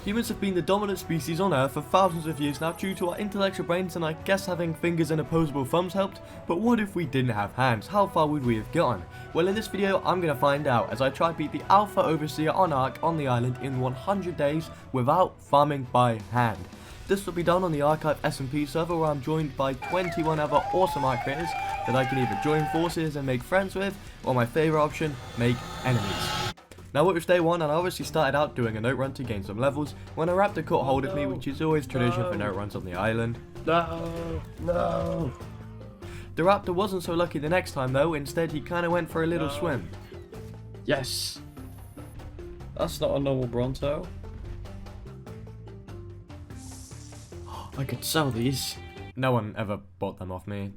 Humans have been the dominant species on Earth for thousands of years now due to our intellectual brains, and I guess having fingers and opposable thumbs helped, but what if we didn't have hands? How far would we have gotten? Well, in this video I'm going to find out as I try to beat the Alpha Overseer on ARK on the island in 100 days without farming by hand. This will be done on the ARKIVE SMP server where I'm joined by 21 other awesome ARK creators that I can either join forces and make friends with, or my favourite option, make enemies. Now it was day one and I obviously started out doing a note run to gain some levels when a raptor caught hold of me, which is always tradition for note runs on the island. No. The raptor wasn't so lucky the next time though, instead he kinda went for a little swim. Yes. That's not a normal Bronto. I could sell these. No one ever bought them off me.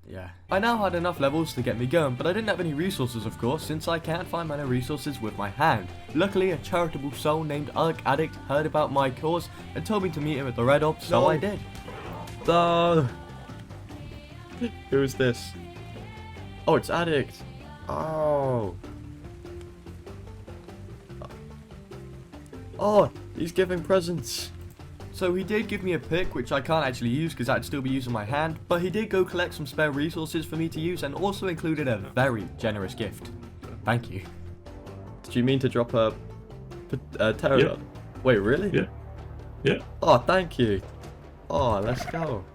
Yeah. I now had enough levels to get me going, but I didn't have any resources of course, since I can't find many resources with my hand. Luckily, a charitable soul named ARK Addict heard about my cause and told me to meet him at the Red Ops, so I did. No. Who is this? Oh, it's Addict. Oh. Oh, he's giving presents. So he did give me a pick, which I can't actually use because I'd still be using my hand, but he did go collect some spare resources for me to use and also included a very generous gift. Thank you. Did you mean to drop a pterodon? Yeah. Wait, really? Yeah. Yeah. Oh, thank you. Oh, let's go.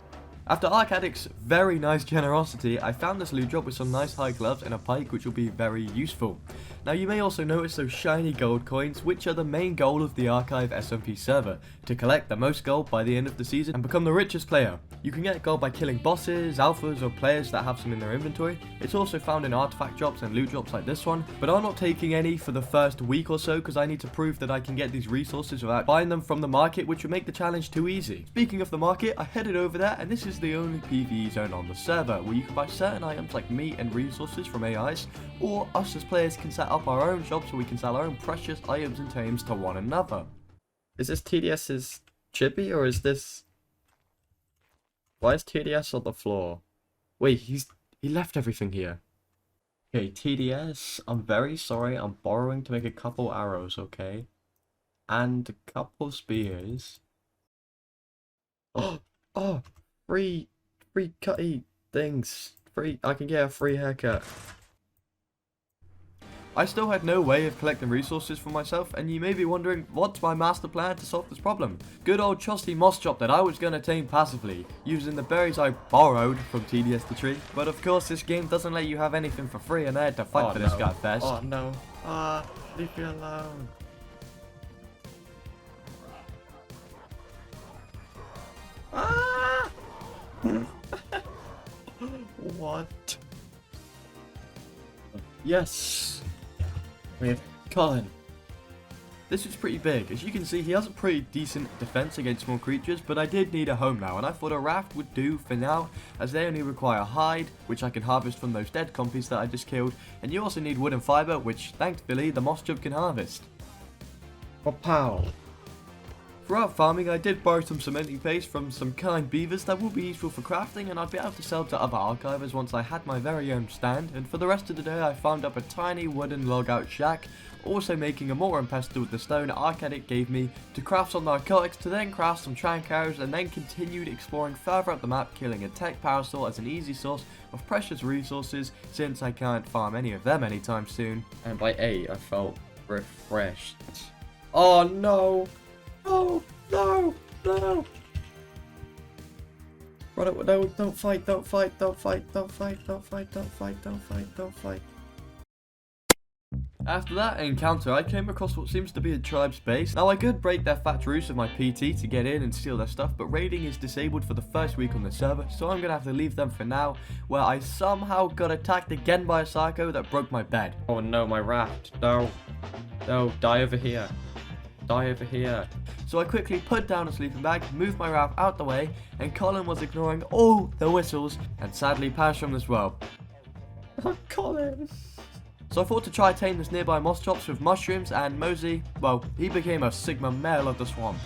After ARK Addict's very nice generosity, I found this loot drop with some nice high gloves and a pike, which will be very useful. Now you may also notice those shiny gold coins, which are the main goal of the ARKIVE SMP server, to collect the most gold by the end of the season and become the richest player. You can get gold by killing bosses, alphas or players that have some in their inventory. It's also found in artifact drops and loot drops like this one, but I'm not taking any for the first week or so because I need to prove that I can get these resources without buying them from the market, which would make the challenge too easy. Speaking of the market, I headed over there and this is the only PvE zone on the server where you can buy certain items like meat and resources from AIs, or us as players can set up our own shop so we can sell our own precious items and tames to one another. Is this TDS's chippy or is this... Why is TDS on the floor? Wait, he left everything here. Okay, TDS, I'm very sorry, I'm borrowing to make a couple arrows, okay? And a couple spears. Oh, free cutty things. I can get a free haircut. I still had no way of collecting resources for myself, and you may be wondering what's my master plan to solve this problem. Good old trusty moss chop that I was going to tame passively, using the berries I borrowed from TDS the tree. But of course this game doesn't let you have anything for free, and I had to fight for this guy first. Oh no. Leave me alone. What? Yes. We have Colin. This is pretty big. As you can see, he has a pretty decent defense against small creatures, but I did need a home now, and I thought a raft would do for now, as they only require hide, which I can harvest from those dead compies that I just killed, and you also need wood and fiber, which thankfully the moss chub can harvest. Oh, pow. Throughout farming, I did borrow some cementing paste from some kind beavers that will be useful for crafting, and I'd be able to sell to other archivers once I had my very own stand, and for the rest of the day I farmed up a tiny wooden log out shack, also making a mortar and pestle with the stone ARK Addict gave me to craft some narcotics, to then craft some trank arrows, and then continued exploring further up the map, killing a tech parasaur as an easy source of precious resources since I can't farm any of them anytime soon. And by 8 I felt refreshed. Oh no! Oh, no! No! Brother, no, don't fight, don't fight, don't fight, don't fight, don't fight, don't fight, don't fight, don't fight. After that encounter, I came across what seems to be a tribe's base. Now I could break their thatch roofs with my PT to get in and steal their stuff, but raiding is disabled for the first week on the server, so I'm gonna have to leave them for now, where I somehow got attacked again by a psycho that broke my bed. Oh no, my raft. No. No, die over here. Die over here. So I quickly put down a sleeping bag, moved my raft out the way, and Colin was ignoring all the whistles, and sadly passed from as well. Oh, Colin. So I thought to try tame this nearby moss chops with mushrooms, and Mosey, well, he became a Sigma male of the swamp.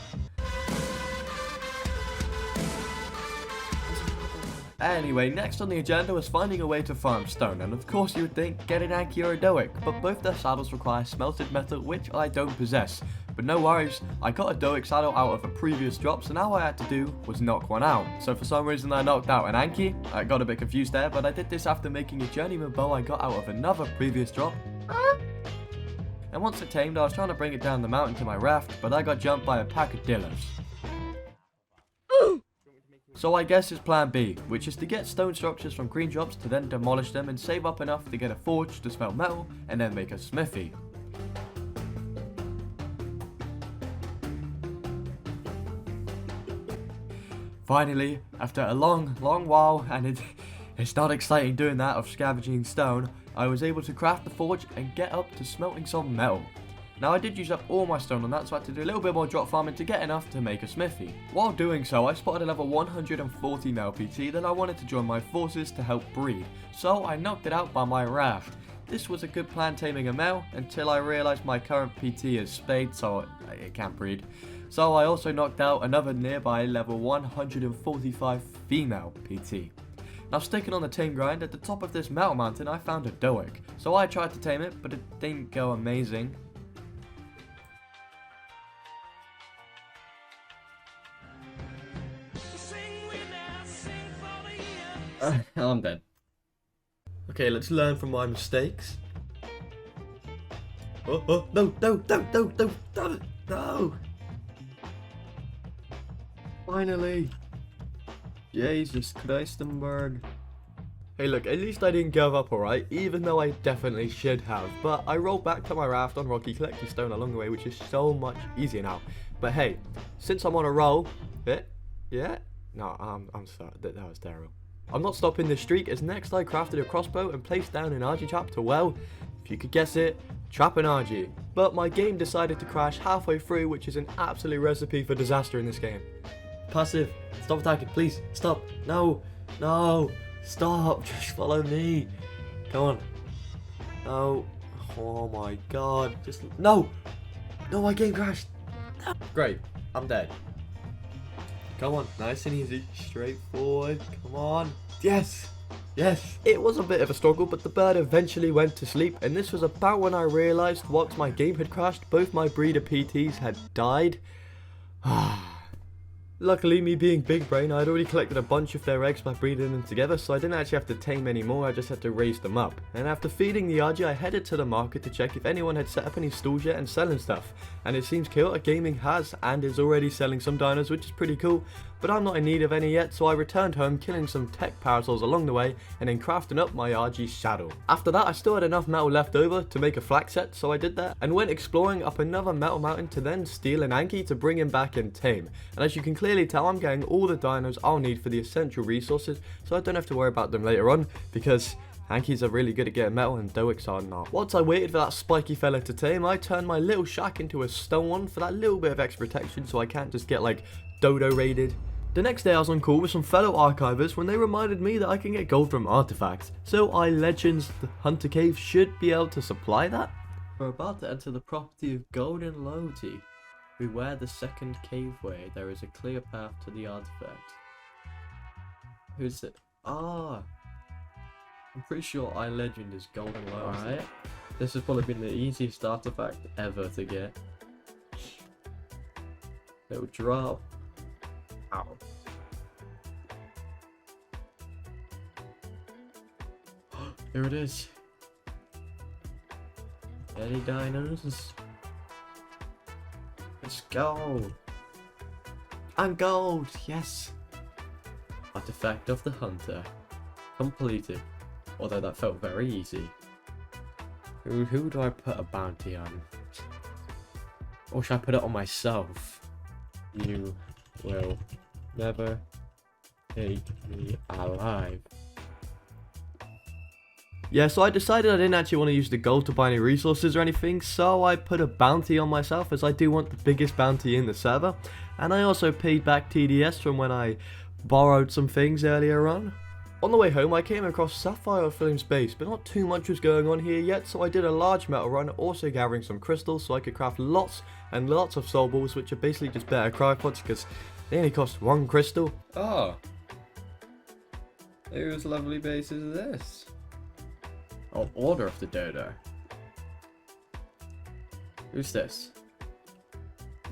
Anyway, next on the agenda was finding a way to farm stone, and of course you would think get an Anki or a Doic, but both their saddles require smelted metal, which I don't possess. But no worries, I got a Doic saddle out of a previous drop, so now all I had to do was knock one out. So for some reason I knocked out an Anki. I got a bit confused there, but I did this after making a journeyman bow I got out of another previous drop. And once it tamed, I was trying to bring it down the mountain to my raft, but I got jumped by a pack of dillos. So I guess it's plan B, which is to get stone structures from green drops to then demolish them and save up enough to get a forge to smelt metal and then make a smithy. Finally, after a long while, and it's not exciting doing that of scavenging stone, I was able to craft the forge and get up to smelting some metal. Now I did use up all my stone on that, so I had to do a little bit more drop farming to get enough to make a smithy. While doing so, I spotted a level 140 male PT that I wanted to join my forces to help breed, so I knocked it out by my raft. This was a good plan taming a male, until I realised my current PT is spayed, so it can't breed. So I also knocked out another nearby level 145 female PT. Now sticking on the tame grind, at the top of this metal mountain I found a Doic, so I tried to tame it, but it didn't go amazing. I'm dead. Okay, let's learn from my mistakes. Oh, no! Finally! Jesus Christenberg. Hey look, at least I didn't give up, alright, even though I definitely should have. But I rolled back to my raft on Rocky, collecting stone along the way, which is so much easier now. But hey, since I'm on a roll, yeah? No, I'm sorry, that was terrible. I'm not stopping this streak, as next I crafted a crossbow and placed down an RG trap to, well, if you could guess it, trap an RG. But my game decided to crash halfway through, which is an absolute recipe for disaster in this game. Passive, stop attacking, please, stop, no, stop, just follow me, come on, no, oh my god, just, no, my game crashed, great, I'm dead. Come on, nice and easy, straightforward, come on, yes, it was a bit of a struggle, but the bird eventually went to sleep, and this was about when I realised once my game had crashed, both my breeder PTs had died. Luckily, me being big brain, I had already collected a bunch of their eggs by breeding them together, so I didn't actually have to tame any more, I just had to raise them up. And after feeding the RG, I headed to the market to check if anyone had set up any stalls yet and selling stuff. And it seems Chaotic Gaming has and is already selling some dinos, which is pretty cool, but I'm not in need of any yet, so I returned home, killing some tech parasols along the way, and then crafting up my RG saddle. After that, I still had enough metal left over to make a flak set, so I did that, and went exploring up another metal mountain to then steal an Anki to bring him back and tame. And as you can clearly tell, I'm getting all the dinos I'll need for the essential resources, so I don't have to worry about them later on, because Ankis are really good at getting metal and Doics are not. Once I waited for that spiky fella to tame, I turned my little shack into a stone one for that little bit of extra protection, so I can't just get like dodo raided. The next day I was on call with some fellow archivers when they reminded me that I can get gold from artifacts, so I legends the Hunter Cave should be able to supply that. We're about to enter the property of Golden Loyalty. Beware the second caveway, there is a clear path to the artifact. Who's it? I'm pretty sure legend is Golden Loyalty. Alright. This has probably been the easiest artifact ever to get. Little drop. Ow. Here it is. Any dinos? Let's go. And gold, yes. Artifact of the Hunter. Completed. Although that felt very easy. Who do I put a bounty on? Or should I put it on myself? You will never take me alive. Yeah, so I decided I didn't actually want to use the gold to buy any resources or anything, so I put a bounty on myself, as I do want the biggest bounty in the server. And I also paid back TDS from when I borrowed some things earlier on. On the way home, I came across Sapphire Flame's base, but not too much was going on here yet, so I did a large metal run, also gathering some crystals so I could craft lots and lots of soul balls, which are basically just better crypods because they only cost 1 crystal. Oh. Whose lovely base is this? Oh, Order of the Dodo. Who's this?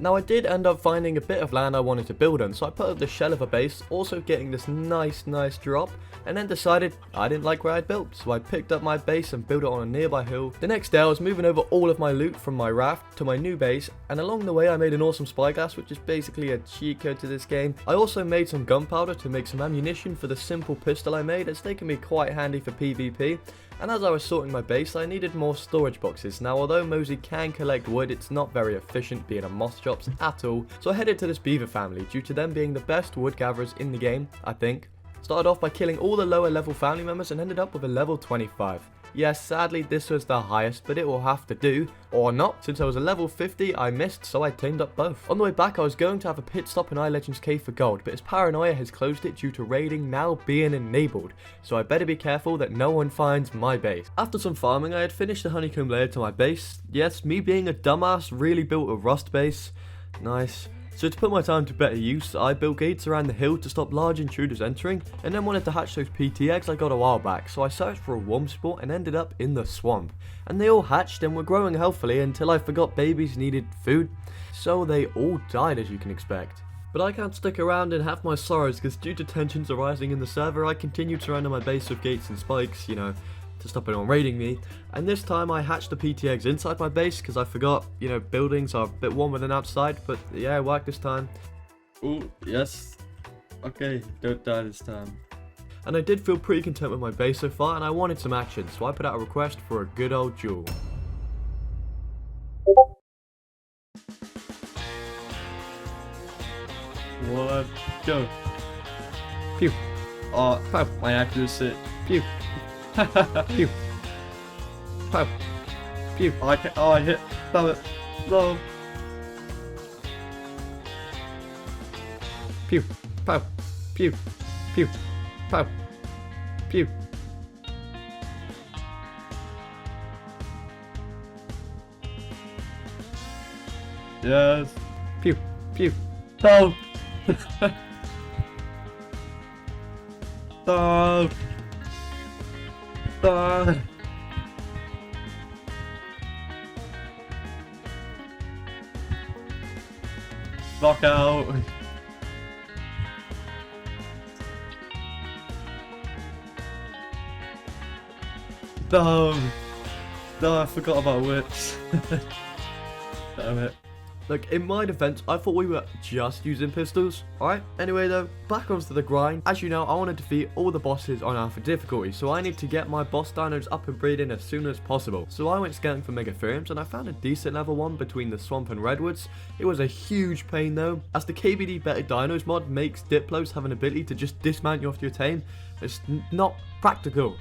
Now I did end up finding a bit of land I wanted to build on, so I put up the shell of a base, also getting this nice drop, and then decided I didn't like where I'd built, so I picked up my base and built it on a nearby hill. The next day I was moving over all of my loot from my raft to my new base, and along the way I made an awesome spyglass, which is basically a cheat code to this game. I also made some gunpowder to make some ammunition for the simple pistol I made, as they can be quite handy for PvP. And as I was sorting my base, I needed more storage boxes. Now, although Mosey can collect wood, it's not very efficient being a moss drops at all. So I headed to this beaver family, due to them being the best wood gatherers in the game, I think. Started off by killing all the lower level family members and ended up with a level 25. Yes, sadly this was the highest, but it will have to do. Or not, since I was a level 50, I missed, so I tamed up both. On the way back, I was going to have a pit stop in iLegend's cave for gold, but his paranoia has closed it due to raiding now being enabled, so I better be careful that no one finds my base. After some farming, I had finished the honeycomb layer to my base. Yes, me being a dumbass really built a rust base. Nice. So to put my time to better use, I built gates around the hill to stop large intruders entering, and then wanted to hatch those PT eggs I got a while back, so I searched for a warm spot and ended up in the swamp. And they all hatched and were growing healthily until I forgot babies needed food, so they all died, as you can expect. But I can't stick around and have my sorrows, because due to tensions arising in the server, I continued surrounding my base with gates and spikes, you know, to stop anyone raiding me. And this time I hatched the PT eggs inside my base, because I forgot, you know, buildings are a bit warmer than outside, but yeah, it worked this time. Ooh, yes. Okay, don't die this time. And I did feel pretty content with my base so far, and I wanted some action, so I put out a request for a good old duel. What? Go. Pew. Oh, pow. My accuracy. Pew. Pew. Pow. Pew. Oh, I hit. Damn it. No. Pew. Pow. Pew. Pew. Pow. Pew. Yes. Pew. Pew. No. No. No. Knockout. No. No, I forgot about whips. Damn it. Look, in my defense, I thought we were just using pistols, alright? Anyway though, back onto the grind. As you know, I want to defeat all the bosses on alpha difficulty, so I need to get my boss dinos up and breeding as soon as possible. So I went scanning for megatheriums, and I found a decent level one between the swamp and redwoods. It was a huge pain though, as the KBD Better Dinos mod makes Diplos have an ability to just dismount you off your tame. It's not practical.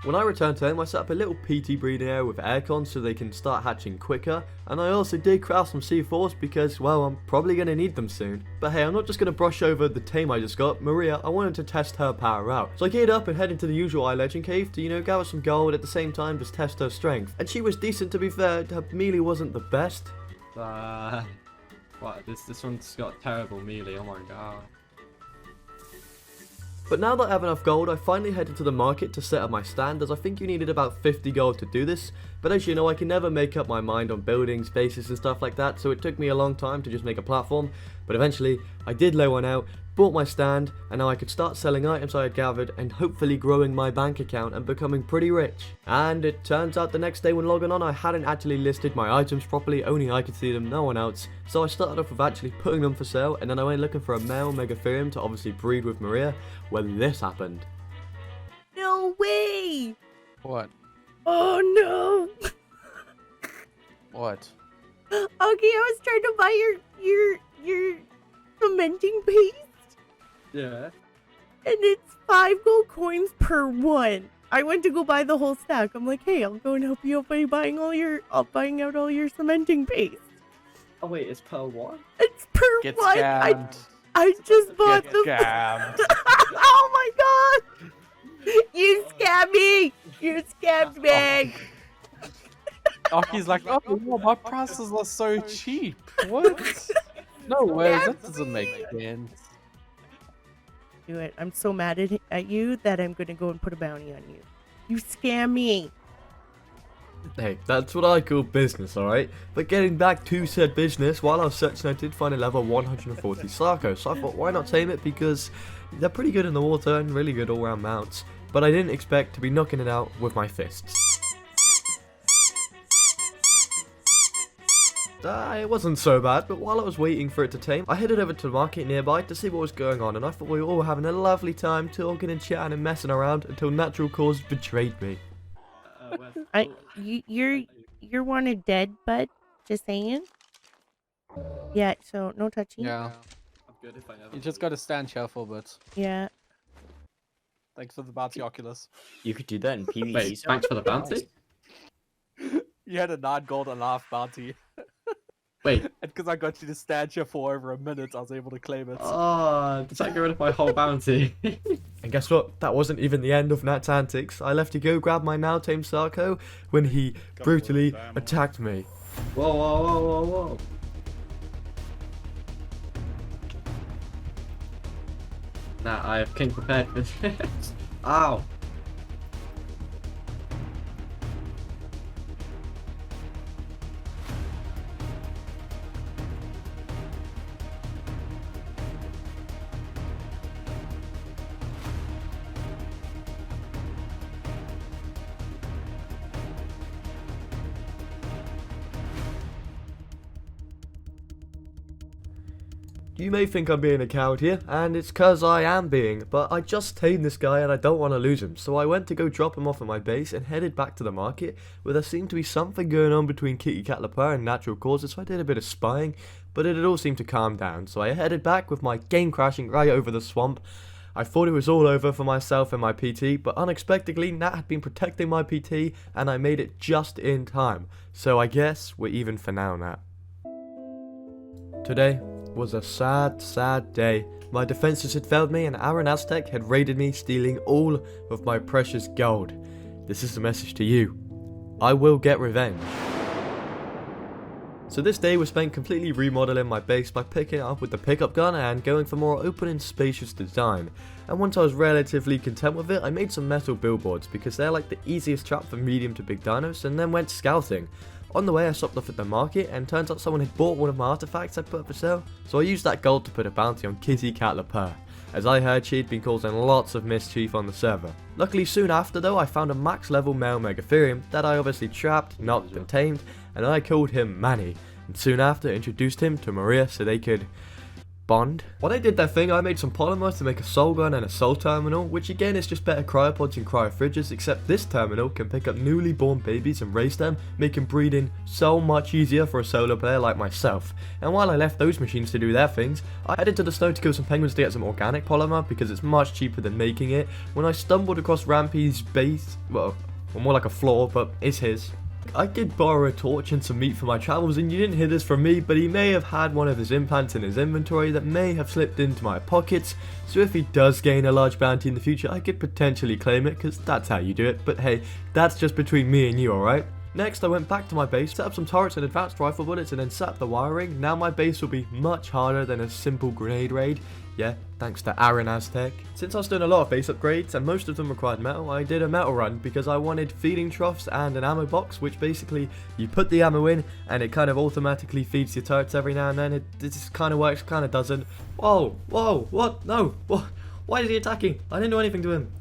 When I returned home, I set up a little PT breeding area with aircon so they can start hatching quicker, and I also did craft some C4s because, well, I'm probably going to need them soon. But hey, I'm not just going to brush over the tame I just got, Maria. I wanted to test her power out. So I geared up and headed to the usual iLegend cave to, you know, gather some gold, at the same time just test her strength. And she was decent, to be fair. Her melee wasn't the best. What? This one's got terrible melee, oh my god. But now that I have enough gold, I finally headed to the market to set up my stand, as I think you needed about 50 gold to do this. But as you know, I can never make up my mind on buildings, bases and stuff like that, so it took me a long time to just make a platform. But eventually, I did lay one out, bought my stand, and now I could start selling items I had gathered and hopefully growing my bank account and becoming pretty rich. And it turns out the next day when logging on, I hadn't actually listed my items properly, only I could see them, no one else. So I started off with actually putting them for sale, and then I went looking for a male megatherium to obviously breed with Maria, when this happened. No way! What? Oh no! What? Okay, I was trying to buy your cementing paste, Yeah. and it's 5 gold coins per one. I went to go buy the whole stack. I'm like, hey, I'll go and help you out by buying out all your cementing paste. Oh wait, it's per one? It's per Get one. scammed. I just bought Get the. scammed. Oh my god! You scammed me! You scammed me! Aki's like, oh, no, my prices are so cheap. What? No way, that doesn't make sense. Do it. I'm so mad at you that I'm gonna go and put a bounty on you. You scam me. Hey, that's what I call business, alright? But getting back to said business, while I was searching I did find a level 140 Sarko, so I thought why not tame it, because they're pretty good in the water and really good all round mounts, but I didn't expect to be knocking it out with my fists. It wasn't so bad, but while I was waiting for it to tame, I headed over to the market nearby to see what was going on, and I thought we were all having a lovely time talking and chatting and messing around until natural causes betrayed me. You're wanted dead, bud. Just saying. Yeah, so no touching. Yeah. You just gotta stand here for a bit. Yeah. Thanks for the bounty, Oculus. You could do that in PvE. Wait, thanks for the bounty? You had a 9 gold and a half bounty. Wait. And because I got you to stand here for over a minute, I was able to claim it. Oh, does that get rid of my whole bounty? And guess what? That wasn't even the end of Nat's antics. I left to go grab my now tamed Sarko when he brutally attacked me. Whoa, whoa, whoa, whoa, whoa. Nah, I have king prepared for this. Ow. You may think I'm being a coward here, and it's cause I am being, but I just tamed this guy and I don't want to lose him, so I went to go drop him off at my base and headed back to the market, where there seemed to be something going on between Kitty Cat Lapar and natural causes, so I did a bit of spying, but it had all seemed to calm down, so I headed back with my game crashing right over the swamp. I thought it was all over for myself and my PT, but unexpectedly Nat had been protecting my PT, and I made it just in time, so I guess we're even for now, Nat. Today was a sad day. My defenses had failed me and Aaron Aztec had raided me, stealing all of my precious gold. This is the message to you. I will get revenge. So this day was spent completely remodeling my base by picking it up with the pickup gun and going for more open and spacious design. And once I was relatively content with it, I made some metal billboards because they're like the easiest trap for medium to big dinos, and then went scouting. On the way I stopped off at the market and turns out someone had bought one of my artifacts I put up for sale, so I used that gold to put a bounty on Kitty Cat Lapar, as I heard she'd been causing lots of mischief on the server. Luckily soon after though I found a max level male Megatherium that I obviously trapped, knocked and tamed, and I called him Manny, and soon after introduced him to Maria so they could bond. When I did that thing, I made some polymer to make a soul gun and a soul terminal, which again is just better cryopods and cryofridges, except this terminal can pick up newly born babies and raise them, making breeding so much easier for a solo player like myself. And while I left those machines to do their things, I headed to the snow to kill some penguins to get some organic polymer because it's much cheaper than making it, when I stumbled across Rampy's base, well more like a floor, but it's his. I did borrow a torch and some meat for my travels, and you didn't hear this from me, but he may have had one of his implants in his inventory that may have slipped into my pockets, so if he does gain a large bounty in the future I could potentially claim it, because that's how you do it, but hey, that's just between me and you, alright? Next I went back to my base, set up some turrets and advanced rifle bullets, and then set up the wiring. Now my base will be much harder than a simple grenade raid. Yeah, thanks to Aaron Aztec. Since I was doing a lot of base upgrades, and most of them required metal, I did a metal run because I wanted feeding troughs and an ammo box, which basically you put the ammo in and it kind of automatically feeds your turrets every now and then. It just kind of works, kind of doesn't. Whoa, whoa, what? No, what? Why is he attacking? I didn't do anything to him.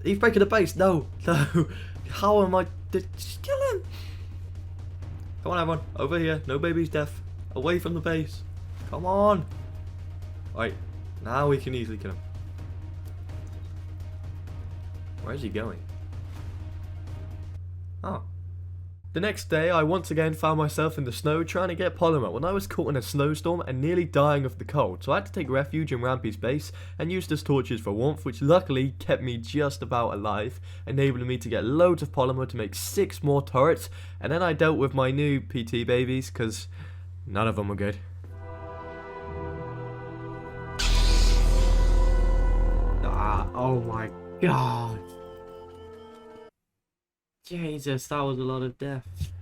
He's breaking the base. No, no. How am I? Just kill him. Come on, everyone, over here. No baby's death. Away from the base. Come on. Right, now we can easily kill him. Where is he going? Oh. The next day, I once again found myself in the snow trying to get polymer when I was caught in a snowstorm and nearly dying of the cold, so I had to take refuge in Rampy's base and used his torches for warmth, which luckily kept me just about alive, enabling me to get loads of polymer to make 6 more turrets, and then I dealt with my new PT babies, because none of them were good. Oh my god. Jesus, that was a lot of death.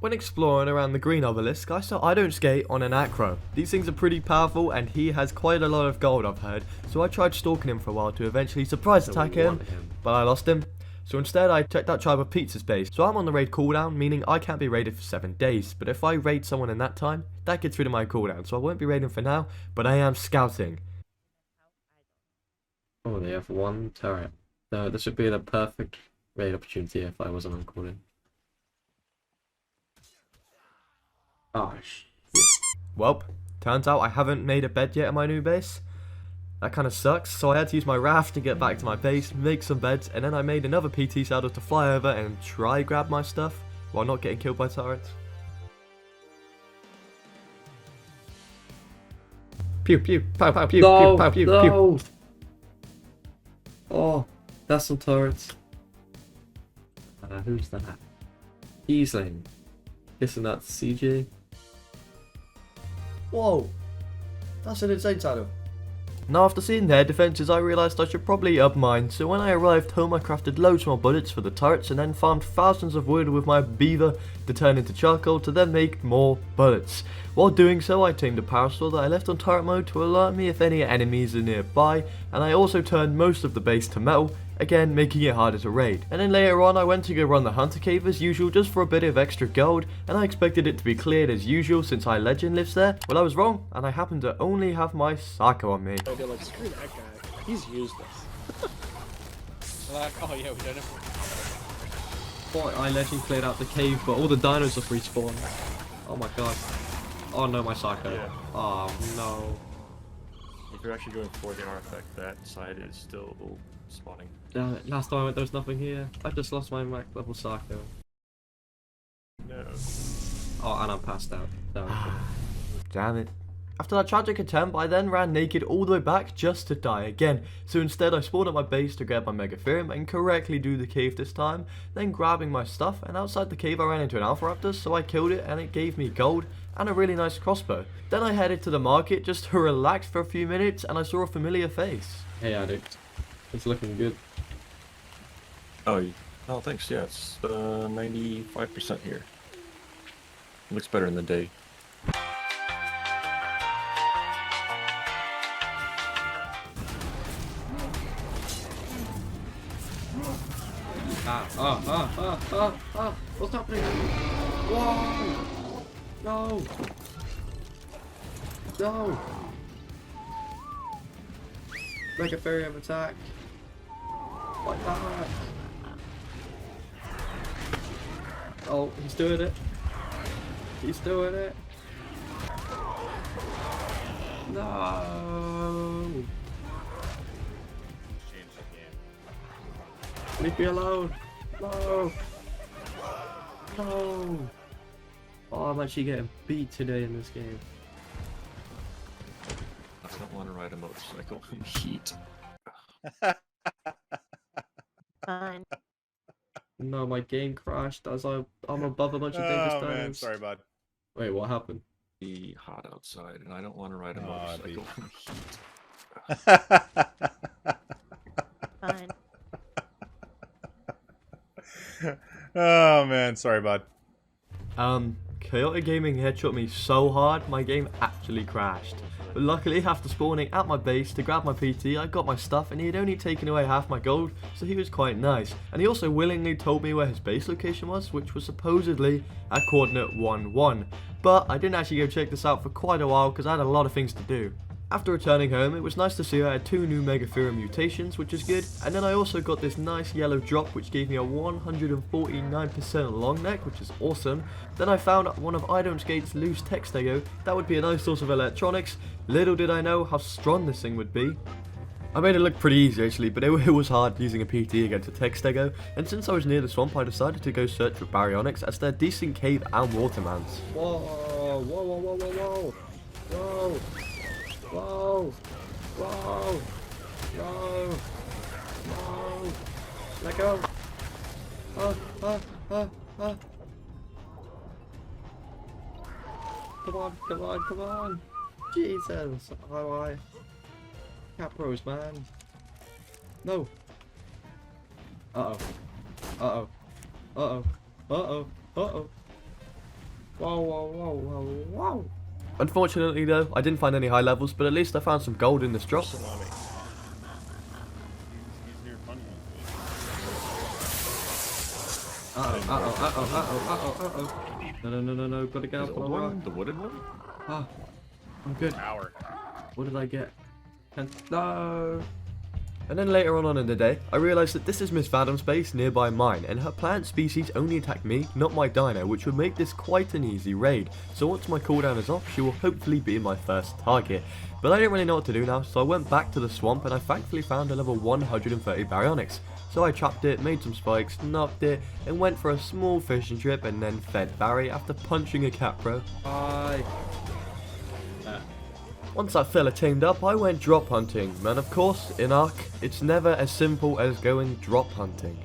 When exploring around the green obelisk, I saw I don't skate on an acro. These things are pretty powerful and he has quite a lot of gold, I've heard, so I tried stalking him for a while to eventually surprise attack him, but I lost him. So instead I checked out Tribe of Pizza's base. So I'm on the raid cooldown, meaning I can't be raided for 7 days, but if I raid someone in that time, that gets rid of my cooldown, so I won't be raiding for now, but I am scouting. Oh, they have 1 turret. No, this would be the perfect raid opportunity if I wasn't on calling. Oh, shit. Welp, turns out I haven't made a bed yet in my new base. That kind of sucks, so I had to use my raft to get back to my base, make some beds, and then I made another PT saddle to fly over and try grab my stuff while not getting killed by turrets. Pew pew, pow pow pew, No, pew pow pew, no. pew. Oh, that's some turrets. Who's that? Easling. Guessing that's CJ. Whoa, that's an insane saddle. Now after seeing their defences I realised I should probably up mine, so when I arrived home I crafted loads more bullets for the turrets and then farmed thousands of wood with my beaver to turn into charcoal to then make more bullets. While doing so I tamed a parasaur that I left on turret mode to alert me if any enemies are nearby, and I also turned most of the base to metal, again making it harder to raid. And then later on I went to go run the hunter cave as usual just for a bit of extra gold, and I expected it to be cleared as usual since High Legend lives there. Well, I was wrong, and I happened to only have my Sako on me. They're like, screw that guy. He's useless. Like, oh yeah, we don't have. Boy, I legend cleared out the cave, but all the dinos have respawned. Oh my god. Oh no, my Psycho. Yeah. Oh no. If you're actually going for the artifact, that side is still spawning. Damn it, last time I went there was nothing here. I just lost my max level Psycho. No. Oh, and I'm passed out. Damn it. Damn it. After that tragic attempt, I then ran naked all the way back just to die again. So instead I spawned at my base to grab my Megatherium and correctly do the cave this time, then grabbing my stuff, and outside the cave I ran into an Alpha Raptor, so I killed it and it gave me gold and a really nice crossbow. Then I headed to the market just to relax for a few minutes and I saw a familiar face. Hey addict. It's looking good. Oh, oh, thanks. Yeah, it's 95% here. Looks better in the day. What's happening? Whoa! No! No! Megatherium attack! Like that! Oh, he's doing it! He's doing it! No! Leave me alone! No! No! Oh, I'm actually getting beat today in this game. I don't want to ride a motorcycle in heat. Fine. No, my game crashed as I'm above a bunch of dangerous Oh man, dinos. sorry, bud. Wait, what happened? Be hot outside, and I don't want to ride a motorcycle in heat. Fine. Oh man, sorry, bud. Chaotic Gaming headshot me so hard, my game actually crashed. But luckily, after spawning at my base to grab my PT, I got my stuff and he had only taken away half my gold, so he was quite nice. And he also willingly told me where his base location was, which was supposedly at coordinate 1-1. But I didn't actually go check this out for quite a while because I had a lot of things to do. After returning home, it was nice to see I had 2 new Megatherium mutations, which is good, and then I also got this nice yellow drop which gave me a 149% long neck, which is awesome. Then I found one of I Don't Skate's loose Textego. That would be a nice source of electronics. Little did I know how strong this thing would be. I made it look pretty easy actually, but it was hard using a PT against a Textego, and since I was near the swamp I decided to go search for baryonyx as they're decent cave and watermans. Whoa! Whoa! Whoa! Whoa! Whoa! Whoa! Whoa! Whoa! No! No! Let go! Come on! Come on! Come on! Jesus! How I? Capros, man! No! Uh oh! Uh oh! Uh oh! Uh oh! Uh oh! Whoa, whoa, whoa, whoa, whoa. Unfortunately though, I didn't find any high levels, but at least I found some gold in this drop. Salami. He's near funny. Uh-oh. No, gotta get Is up it on the rock. the wooded one? Ah, I'm good. Power. What did I get? No. And then later on in the day, I realised that this is Miss Vadam's base nearby mine, and her plant species only attack me, not my dino, which would make this quite an easy raid. So once my cooldown is off, she will hopefully be my first target. But I didn't really know what to do now, so I went back to the swamp and I thankfully found a level 130 baryonyx. So I trapped it, made some spikes, knocked it, and went for a small fishing trip and then fed Barry after punching a cat bro. Bye. Once that fella tamed up, I went drop hunting, and of course, in ARK, it's never as simple as going drop hunting.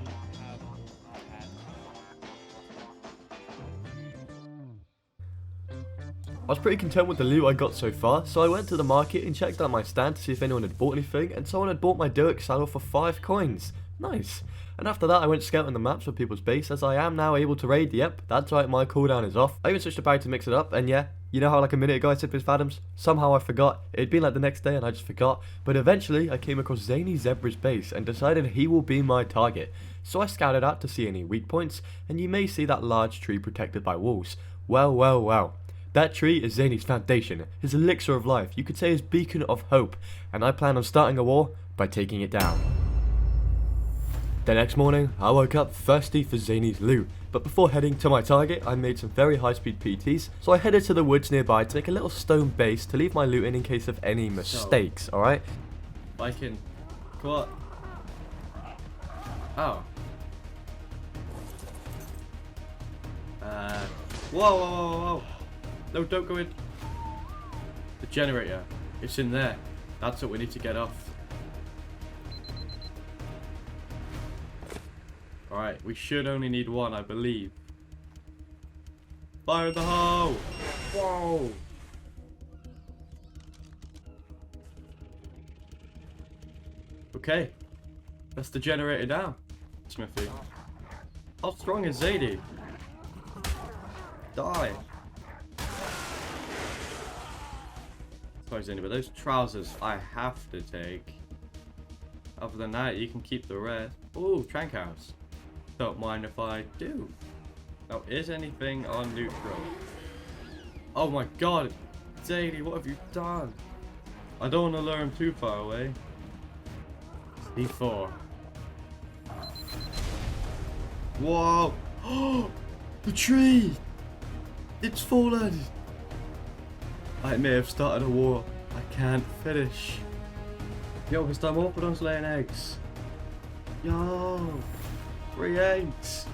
I was pretty content with the loot I got so far, so I went to the market and checked out my stand to see if anyone had bought anything, and someone had bought my Dirk saddle for 5 coins. Nice. And after that I went scouting the maps for people's base, as I am now able to raid. Yep, that's right, my cooldown is off. I even switched to Barry to mix it up, and yeah, you know how like a minute ago I said Miss Adams? Somehow I forgot. It'd been like the next day and I just forgot. But eventually I came across Zany Zebra's base and decided he will be my target. So I scouted out to see any weak points, and you may see that large tree protected by walls. Well. That tree is Zany's foundation, his elixir of life, you could say his beacon of hope, and I plan on starting a war by taking it down. The next morning, I woke up thirsty for Zany's loot, but before heading to my target, I made some very high-speed PTs, so I headed to the woods nearby to make a little stone base to leave my loot in case of any mistakes, alright? Viking. Come on. Oh. Whoa. No, don't go in. The generator. It's in there. That's what we need to get off. Alright, we should only need one, I believe. Fire the hole! Whoa! Okay. That's the generator down. Smithy. How strong is Zadie? Die. Sorry, Zadie, but those trousers I have to take. Other than that, you can keep the rest. Ooh, Trank House. Don't mind if I do. Now, is anything on neutral? Oh my god! Zadie, what have you done? I don't want to lure him too far away. D4. Whoa! Oh! The tree! It's fallen! I may have started a war. I can't finish. Yo, this time Orphodon's laying eggs. Yo! 3 eggs!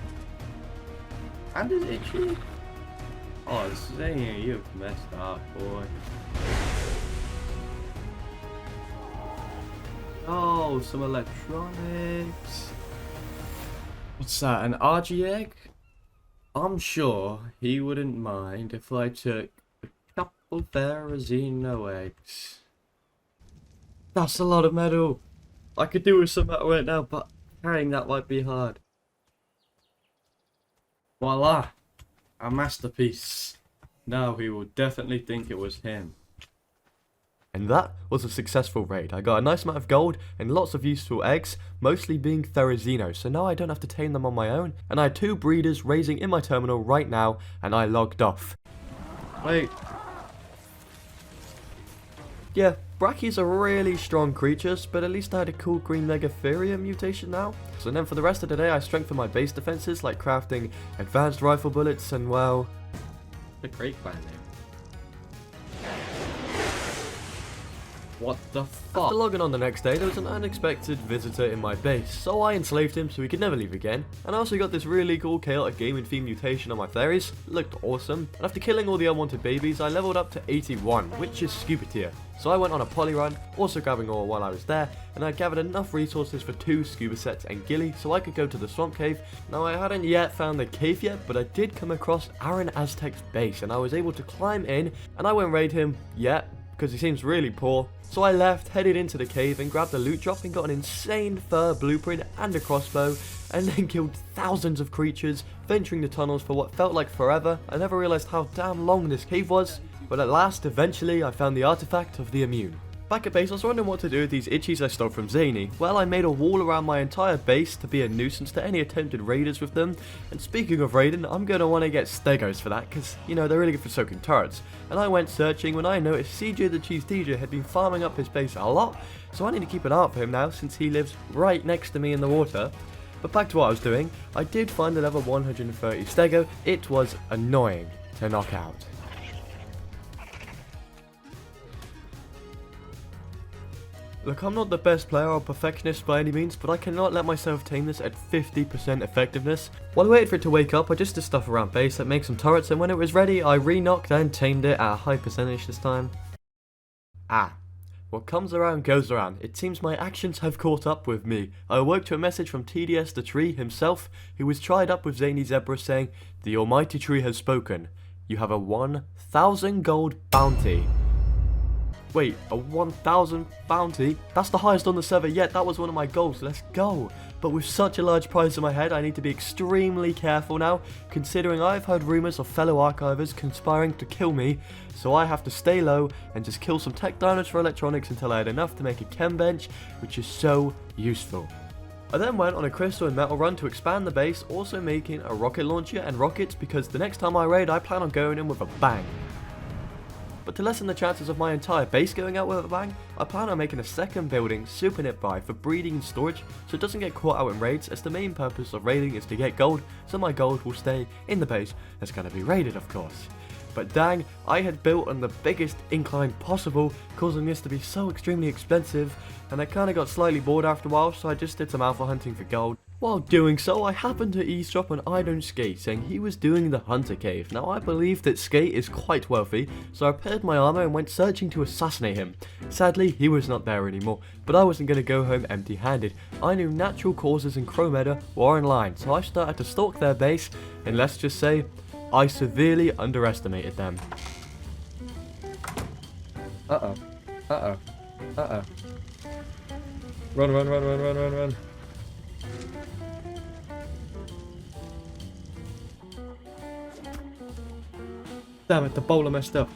And is it itchy? Oh, Zany, you've messed up, boy. Oh, some electronics. What's that, an RG egg? I'm sure he wouldn't mind if I took a couple Therizino eggs. That's a lot of metal. I could do with some metal right now, but carrying that might be hard. Voila! A masterpiece. Now he will definitely think it was him. And that was a successful raid. I got a nice amount of gold and lots of useful eggs, mostly being Therizino, so now I don't have to tame them on my own. And I had 2 breeders raising in my terminal right now, and I logged off. Wait. Yeah, Brachy's are really strong creatures, but at least I had a cool green Megatherium mutation now. So then for the rest of the day I strengthened my base defenses, like crafting advanced rifle bullets and, well... The great plan name. What the fuck? After logging on the next day, there was an unexpected visitor in my base, so I enslaved him so he could never leave again. And I also got this really cool chaotic gaming themed mutation on my Theris. It looked awesome. And after killing all the unwanted babies, I leveled up to 81, which is scuba tier. So I went on a poly run, also grabbing ore while I was there, and I gathered enough resources for 2 scuba sets and ghillie so I could go to the swamp cave. Now I hadn't yet found the cave yet, but I did come across Aaron Aztec's base and I was able to climb in and I won't raid him yet, because he seems really poor. So I left, headed into the cave and grabbed a loot drop and got an insane fur blueprint and a crossbow, and then killed thousands of creatures, venturing the tunnels for what felt like forever. I never realized how damn long this cave was, but at last, eventually, I found the artifact of the immune. Back at base, I was wondering what to do with these itchies I stole from Zanny. Well, I made a wall around my entire base to be a nuisance to any attempted raiders with them. And speaking of raiding, I'm going to want to get stegos for that, because, you know, they're really good for soaking turrets. And I went searching when I noticed CJ the Cheese DJ had been farming up his base a lot, so I need to keep an eye out for him now, since he lives right next to me in the water. But back to what I was doing, I did find a level 130 stego. It was annoying to knock out. Look, I'm not the best player or perfectionist by any means, but I cannot let myself tame this at 50% effectiveness. While I waited for it to wake up, I just did stuff around base that makes some turrets, and when it was ready, I re-knocked and tamed it at a high percentage this time. What comes around goes around. It seems my actions have caught up with me. I awoke to a message from TDS the tree himself, who was tried up with Zany Zebra saying, "The almighty tree has spoken. You have a 1,000 gold bounty." Wait, a 1,000 bounty? That's the highest on the server yet. That was one of my goals. Let's go. But with such a large prize in my head, I need to be extremely careful now, considering I've heard rumors of fellow archivers conspiring to kill me, so I have to stay low and just kill some tech diners for electronics until I had enough to make a chem bench, which is so useful. I then went on a crystal and metal run to expand the base, also making a rocket launcher and rockets, because the next time I raid, I plan on going in with a bang. But to lessen the chances of my entire base going out with a bang, I plan on making a second building super nearby for breeding and storage, so it doesn't get caught out in raids, as the main purpose of raiding is to get gold, so my gold will stay in the base that's going to be raided, of course. But dang, I had built on the biggest incline possible, causing this to be so extremely expensive, and I kinda got slightly bored after a while, so I just did some alpha hunting for gold. While doing so, I happened to eavesdrop on I Don't Skate, saying he was doing the Hunter Cave. Now, I believe that Skate is quite wealthy, so I repaired my armor and went searching to assassinate him. Sadly, he was not there anymore, but I wasn't going to go home empty-handed. I knew natural causes in Chromeda were in line, so I started to stalk their base, and let's just say, I severely underestimated them. Uh-oh. Uh-oh. Uh-oh. Run, run, run, run, run, run, run. Damn it, the bowler messed up.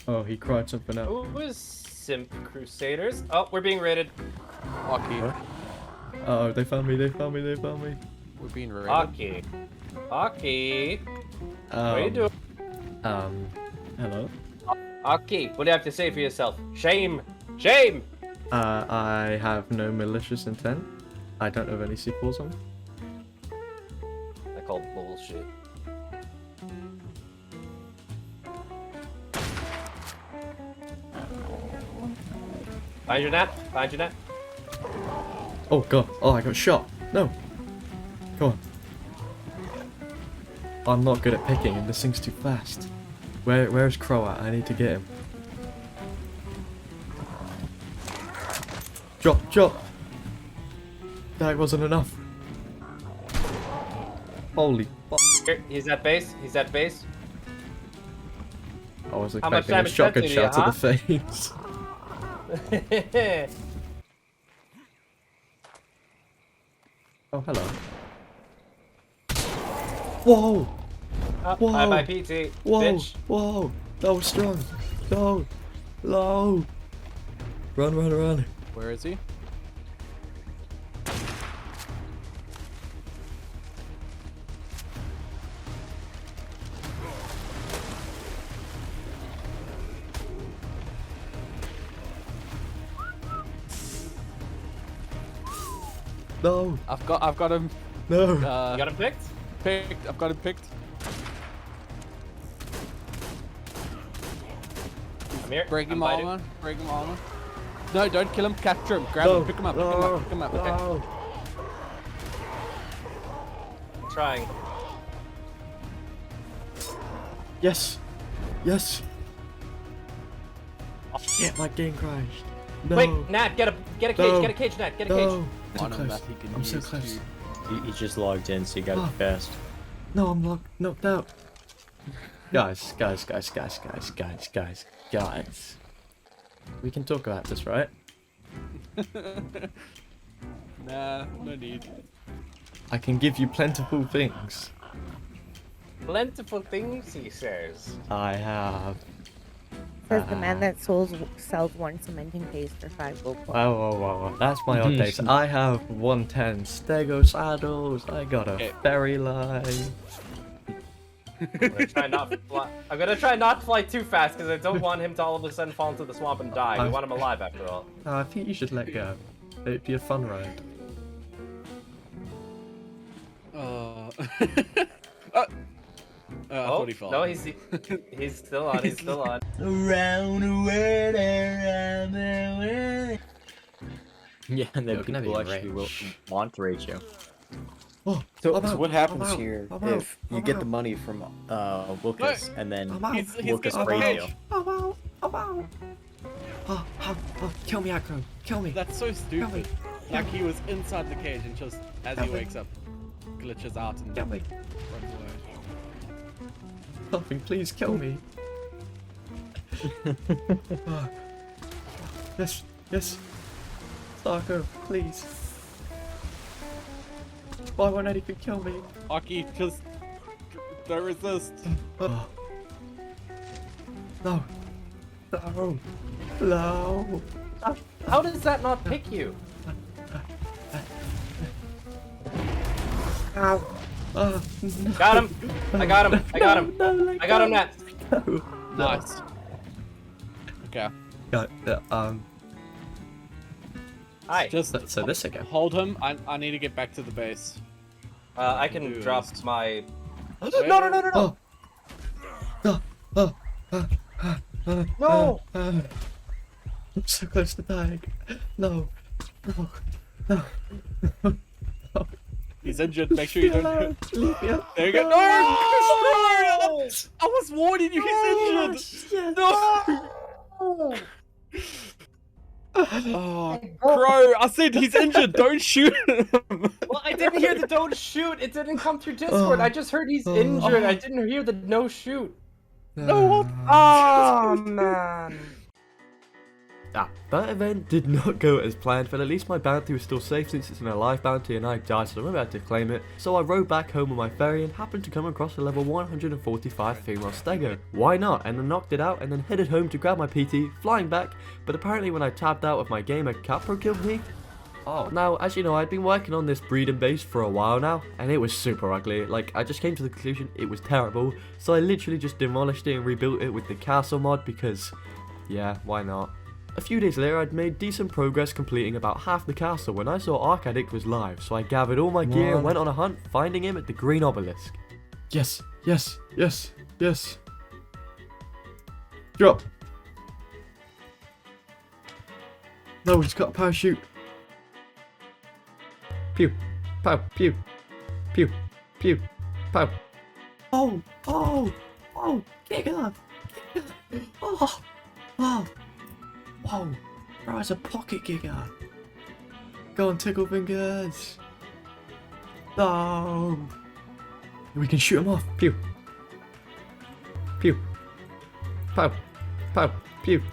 Oh, he cried something out. Who is Simp Crusaders? Oh, we're being raided. Aki. What? Uh-oh, they found me, they found me, they found me. We're being raided. Aki. Aki. What are you doing? Hello? Aki, what do you have to say for yourself? Shame! Shame! I have no malicious intent. I don't have any sequels on. I call bullshit. Find your net. Find your net. Oh god, oh I got shot. No. Come on. I'm not good at picking and this thing's too fast. Where's Crow at? I need to get him. Drop, drop! That wasn't enough. Holy fuck. Here, he's at base. He's at base. I was How much expecting a damage shotgun that do shot you, to the face. Oh, hello. Whoa! Oh, Whoa. bye bye PT. Whoa! Bitch. Whoa! That was strong. No! No! Run, run, run. Where is he? No! I've got him. No! You got him picked? Picked. I've got him picked. I'm here. Break him I'm biting. armor. Break him armor. No, don't kill him. Capture him. Grab No. him. Pick him up. No. Pick him up. Pick him up. Okay. No! I'm trying. Yes! Yes! Oh, Shit, my game crashed. No! Wait, Nat, get a cage. No. Get a cage, Nat. Get a cage. No! I'm so On him close. that he can I'm so use close. to He just logged in, so you got it fast. No, I'm knocked out. Guys. We can talk about this, right? Nah, no need. I can give you plentiful things. Plentiful things, he says. I have. Says the man that sells one cementing paste for 5 gold coins. Wow. That's my updates. I have 110 stego saddles. I got a ferry line. I'm gonna try not fly too fast because I don't want him to all of a sudden fall into the swamp and die. We want him alive after all. I think you should let go. It'd be a fun ride. I thought he fell. No, he's still on. He's still on. Around the world, around the world. Yeah, and then people actually will want to rate you. Oh, so what happens here if you get the money from wilkes and then wilkes raid you? Kill me, Akro. Kill me. That's so stupid. Like he was inside the cage and just as he wakes up, glitches out and runs away. Something, please kill me. Yes. Starko, please. Why won't anything kill me? Aki, just don't resist. No. How does that not pick you? Ow. Got him! I got him! I got him! I got him, Nat! Nice. Okay. Hi. Just so this again. Hold him. I need to get back to the base. I can drop my. No! No! I'm so close to dying. No. He's injured. Make sure you don't. Leave me alone. There you go. No! I was warning you. He's injured. No! Oh, Crow! I said he's injured. Don't shoot him. Well, I didn't hear the don't shoot. It didn't come through Discord. I just heard he's injured. I didn't hear the no shoot. No. Oh man. That event did not go as planned, but at least my bounty was still safe since it's an alive bounty and I died, so I'm about to claim it. So I rode back home on my ferry and happened to come across a level 145 female stego. Why not? And then knocked it out and then headed home to grab my PT, flying back, but apparently when I tapped out of my game a capro killed me. Oh, now, as you know, I'd been working on this breeding base for a while now, and it was super ugly. Like, I just came to the conclusion it was terrible, so I literally just demolished it and rebuilt it with the castle mod because, yeah, why not? A few days later, I'd made decent progress completing about half the castle when I saw ARK was live, so I gathered all my gear and went on a hunt, finding him at the green obelisk. Yes. Drop. No, he's got a parachute. Pew, pow, pew, pew, pew, pow. Oh, Giga! Whoa, bro, it's a pocket Giga. Go on, tickle fingers. No. We can shoot him off. Pew. Pew. Pow. Pow. Pew.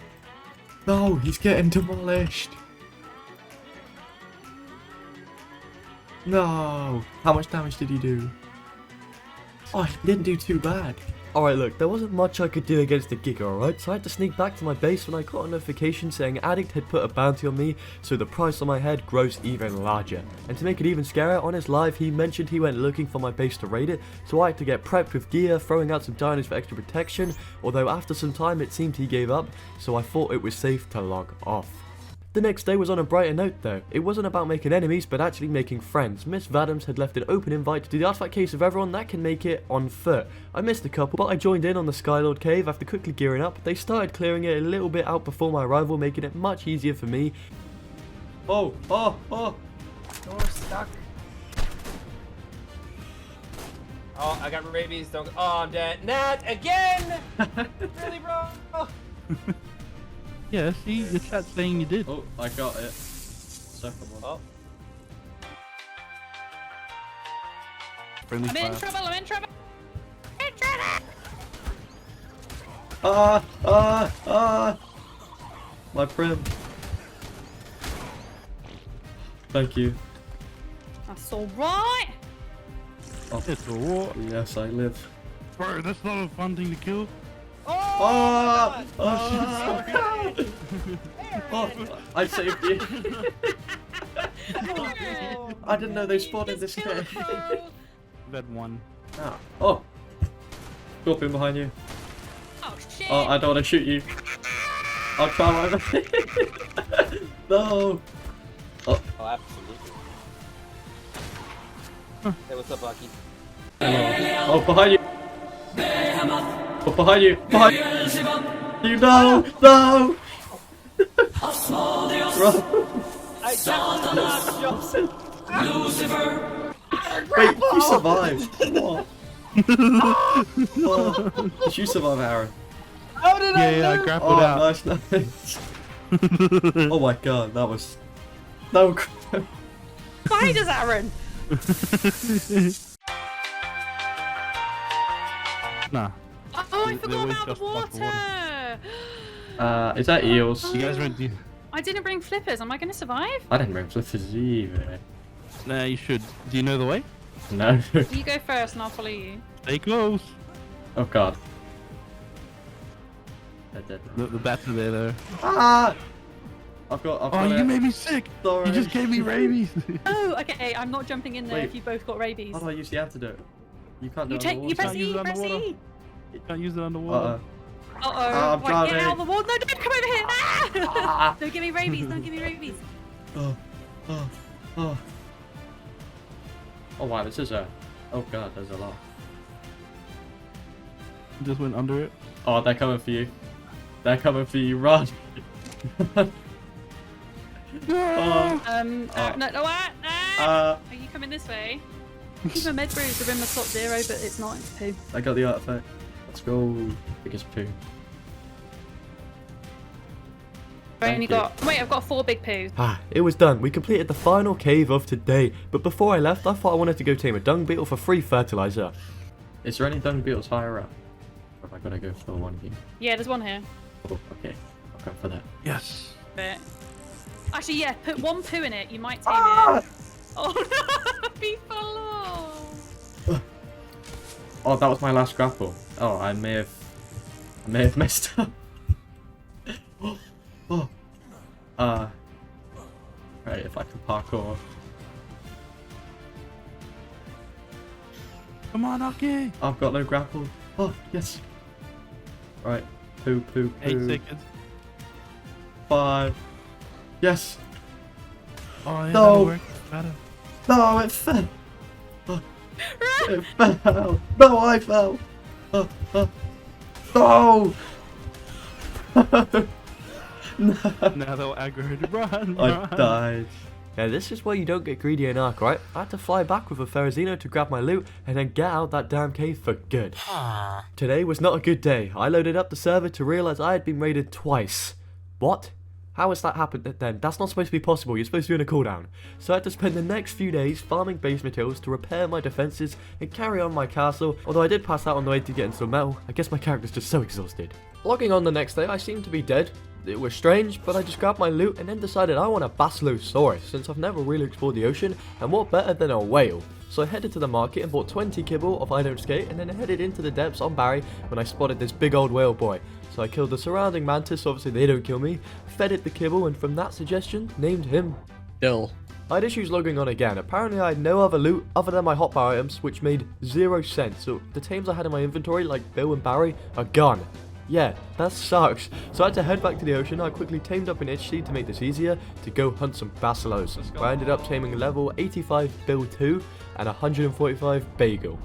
No, he's getting demolished. No. How much damage did he do? Oh, he didn't do too bad. Alright, look, there wasn't much I could do against the Giga, alright? So I had to sneak back to my base when I got a notification saying Addict had put a bounty on me, so the price on my head grows even larger. And to make it even scarier, on his live he mentioned he went looking for my base to raid it, so I had to get prepped with gear, throwing out some dinos for extra protection, although after some time it seemed he gave up, so I thought it was safe to log off. The next day was on a brighter note though. It wasn't about making enemies, but actually making friends. Miss Vadams had left an open invite to do the artifact case of everyone that can make it on foot. I missed a couple, but I joined in on the Skylord cave after quickly gearing up. They started clearing it a little bit out before my arrival, making it much easier for me. Oh! Door stuck. Oh, I got rabies. Don't. Oh, I'm dead. Nat again! Really, bro? Yeah, see, the chat's saying you did. Oh, I got it. Second one. Oh. Friendly I'm in fire. trouble, I'm in trouble! I'm in trouble! My prim. Thank you. That's alright! Oh, It's a war. yes, I live. Bro, that's not a fun thing to kill. Oh! Oh, I saved you. I didn't know they spawned in this game. We've had one. Ah. Oh! Scorpion behind you. Oh shit! Oh, I don't want to shoot you. I'll try my best. No! Oh, absolutely. Hey, what's up, Bucky? Oh, behind you! Oh, behind you! Behind you! No! No! Run! I Wait, you survived! What? Oh, did you survive, Aaron? How did I Yeah, I live? grappled Oh, out. nice. Oh my god, that was... No. Spiders, Aaron! Nah. Oh, I They forgot always about the just like the water! Is that eels? You guys went. I didn't bring flippers, am I gonna survive? I didn't bring flippers either. Nah, you should. Do you know the way? No. You go first and I'll follow you. Stay close. Oh god. The bats are there though. Ah! I've got Oh, you made me sick. Sorry. You just gave me rabies. Oh, okay, I'm not jumping in there Wait. if you both got rabies. How do I use the antidote? You can't do You it take, you underwater. press Can't use E, it press underwater. E! Can't use it underwater. Uh-oh, I'm right, get drowning. out of the water! No, don't come over here! Ah! Don't give me rabies, don't give me rabies! Oh. Oh. Oh. Oh wow, this is a... Oh god, there's a lot. Just went under it. Oh, they're coming for you. They're coming for you, run! Oh. No, Are you coming this way? Keep my med brews are in my top 0, but it's not, it's poo. I got the artifact. Let's go. Biggest poo. I've only Thank you. got, wait, I've got 4 big poos. Ah, it was done. We completed the final cave of today. But before I left, I thought I wanted to go tame a dung beetle for free fertilizer. Is there any dung beetles higher up? Or have I got to go for one here? Yeah, there's one here. Oh, okay. I'll go for that. Yes. But actually, yeah, put 1 poo in it. You might tame it. Oh no, he fell off. Oh, that was my last grapple. Oh, I may have messed up. Oh. Right, if I can parkour. Come on, Aki. I've got no grapple. Oh, yes. Right. Poo, poo, 8 poo. seconds. 5. Yes. Oh, yeah, No. that'll work. Better. No, it fell. Oh, it fell. No, I fell. No. No. Now they'll aggro to run. I run. died. Now this is where you don't get greedy in Ark, right? I had to fly back with a Ferrazino to grab my loot and then get out that damn cave for good. Today was not a good day. I loaded up the server to realise I had been raided twice. What? How has that happened then? That's not supposed to be possible. You're supposed to be on a cooldown. So I had to spend the next few days farming base materials to repair my defences and carry on my castle. Although I did pass out on the way to getting some metal, I guess my character's just so exhausted. Logging on the next day, I seemed to be dead. It was strange, but I just grabbed my loot and then decided I want a Basilosaurus since I've never really explored the ocean, and what better than a whale. So I headed to the market and bought 20 kibble of I Don't Skate and then headed into the depths on Barry when I spotted this big old whale boy. So I killed the surrounding mantis so obviously they don't kill me, fed it the kibble, and from that suggestion, named him Bill. I had issues logging on again. Apparently I had no other loot other than my hotbar items, which made 0 sense. So the tames I had in my inventory, like Bill and Barry, are gone. Yeah, that sucks. So I had to head back to the ocean. I quickly tamed up an itch to make this easier to go hunt some basilos. I ended up taming level 85 Bill 2 and 145 Bagel.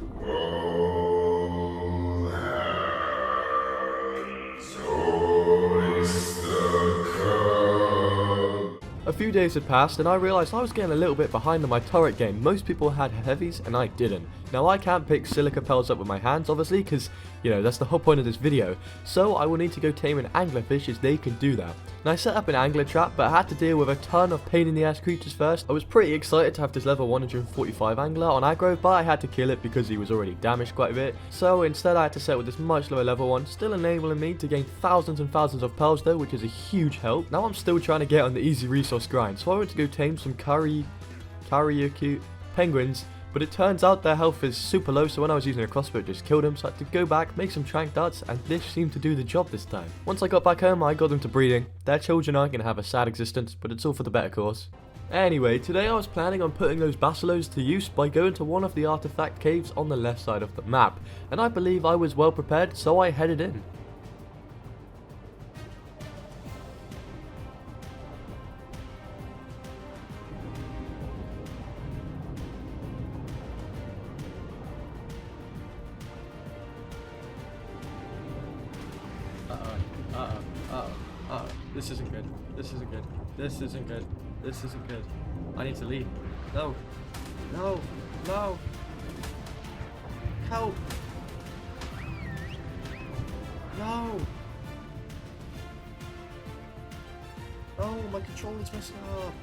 A few days had passed and I realised I was getting a little bit behind on my turret game. Most people had heavies and I didn't. Now I can't pick silica pearls up with my hands obviously because, you know, that's the whole point of this video, so I will need to go tame an anglerfish as they can do that. Now I set up an angler trap, but I had to deal with a ton of pain in the ass creatures first. I was pretty excited to have this level 145 angler on aggro, but I had to kill it because he was already damaged quite a bit, so instead I had to set with this much lower level one, still enabling me to gain thousands and thousands of pearls though, which is a huge help. Now I'm still trying to get on the easy resource grind, so I went to go tame some Karayaku penguins, but it turns out their health is super low, so when I was using a crossbow it just killed them, so I had to go back, make some trank darts, and this seemed to do the job this time. Once I got back home I got them to breeding. Their children are going to have a sad existence, but it's all for the better cause. Anyway, today I was planning on putting those basilos to use by going to one of the artifact caves on the left side of the map, and I believe I was well prepared, so I headed in. This isn't good. This isn't good. This isn't good. This isn't good. I need to leave. No. No. No. Help. No. Oh, my controller's messed up.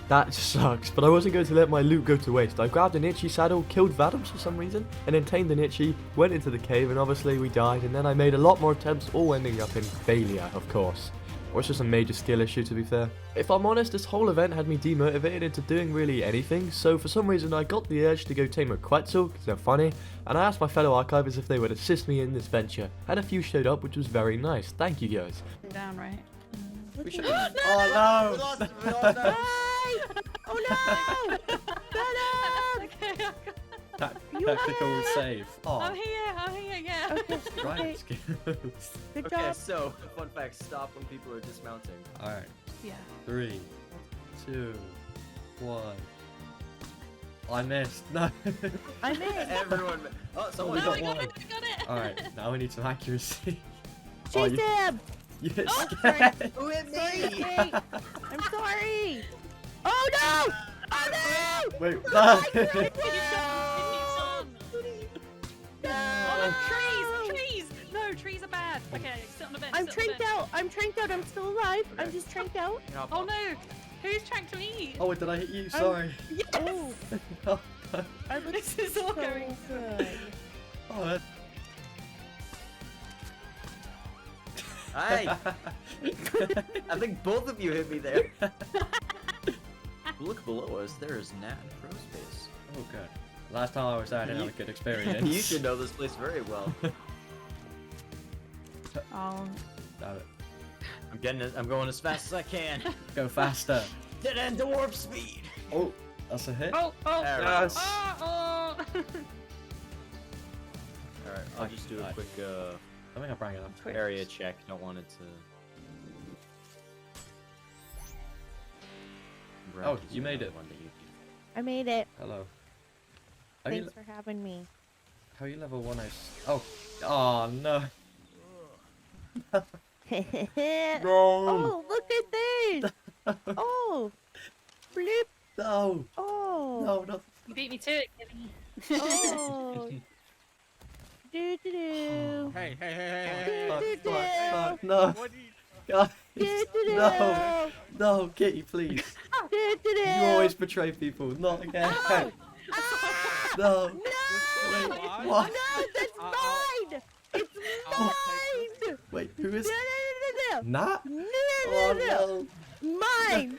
That sucks, but I wasn't going to let my loot go to waste. I grabbed an itchy saddle, killed Vadams for some reason, and then tamed an itchy, went into the cave, and obviously we died, and then I made a lot more attempts, all ending up in failure, of course. Or it's just a major skill issue, to be fair. If I'm honest, this whole event had me demotivated into doing really anything, so for some reason I got the urge to go tame a Quetzal, because they're funny, and I asked my fellow archivers if they would assist me in this venture, and a few showed up, which was very nice. Thank you guys. Down, right? We should. Oh no! Oh no! Okay, Tactical save. Oh, I'm here, yeah. Okay, right. good Okay, job. so fun fact: stop when people are dismounting. All right. Yeah. 3, 2, 1. I missed. No. I missed. Everyone. Oh, someone we No, got I got one. it, I got it. All right. Now we need some accuracy. Chase you- him! You get Oh, scared. Who hit Sorry, me? Kate. I'm sorry. Oh no! Oh no! Wait. No! Oh, trees! No, trees are bad. Okay, sit on the bench. I'm sit on the tranked bench. out. I'm tranked out. I'm still alive. I'm just tranked out. Oh no, who's trying to eat? Oh, wait, did I hit you? Sorry. Oh, Oh, no. I look This is all so going. good. Oh, that... Hey, I think both of you hit me there. Look below us. There is Nat Pro Space. Oh, good. Last time I was there, I didn't have a good experience. You should know this place very well. Oh, Damn it. I'm getting it. I'm going as fast as I can. Go faster. Dead end to warp speed. Oh, that's a hit. oh, oh, There we Yes. oh, oh. All right, I'll just do a quick I think I brought it up. area check. Don't want it to. Oh, you made it. I made it. Hello. How you, Thanks for having me. how you level 1? Oh. Oh, no. Oh, look at this! Oh, flip! No. Oh, No, no. You beat me to it, Kimmy. oh. Do do do. Hey, hey, hey, hey, Fuck, Do, do, fuck, do. fuck, no. What do you... Guys, Do, do, do. no. No, Kitty, please. Do, do, do. You always betray people. Not again. Ah! No. No! Wait, What? what? No, that's mine! It's mine! Wait, who is... No, Nat? no, no, no, no, Oh, no, no, no. mine!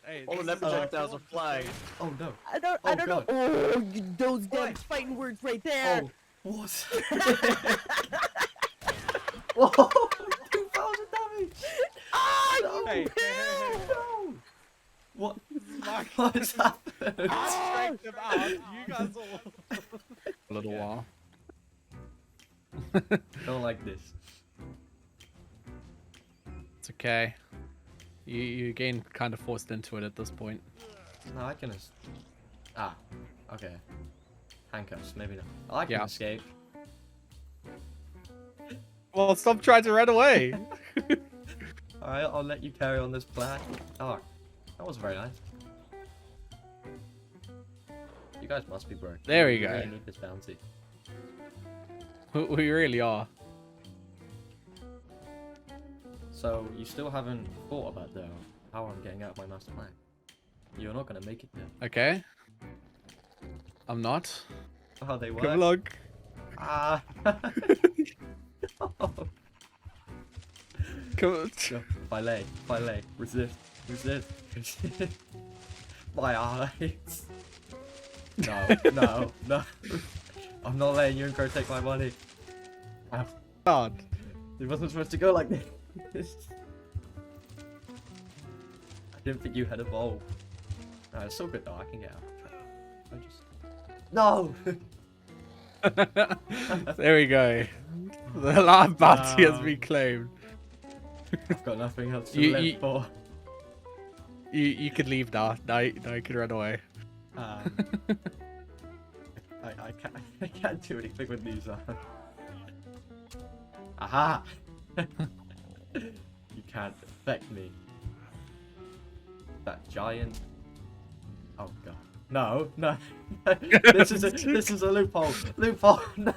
Hey, All the this net is- projectiles are flying. Oh, no. I don't Oh, know. God. Oh, those damn fighting words right there. Oh, what? Whoa, 2,000 damage! Oh, No. you Hey, hey, hey, hey. No! What? Mark. What has happened? I straight them out. You guys all. A little while. Don't like this. It's okay. You again kind of forced into it at this point. No, I can. Ah, okay. Handcuffs, maybe not. I can escape. Well, stop trying to run away. Alright, I'll let you carry on this plan. Oh, that was very nice. You guys must be broke. There we You go. really need this bounty. We really are. So, you still haven't thought about though how I'm getting out of my master plan. You're not gonna make it there. Okay. I'm not. How they work. Come along. Ah. Come on. Ballet, resist, resist, resist. My eyes. No. I'm not letting you and Crow take my money. Ow. God. It wasn't supposed to go like this. I didn't think you had evolved. No, it's so good though, I can get out. I just... No! There we go. The last bounty has been claimed. I've got nothing else to live for. You can leave now. Now you can run away. I can't do anything with these. Aha! You can't affect me. That giant. Oh god. No. This is a loophole. Loophole. No.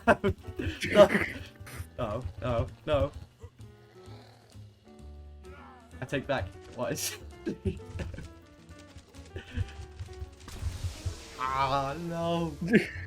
I take back what is. Ah, no.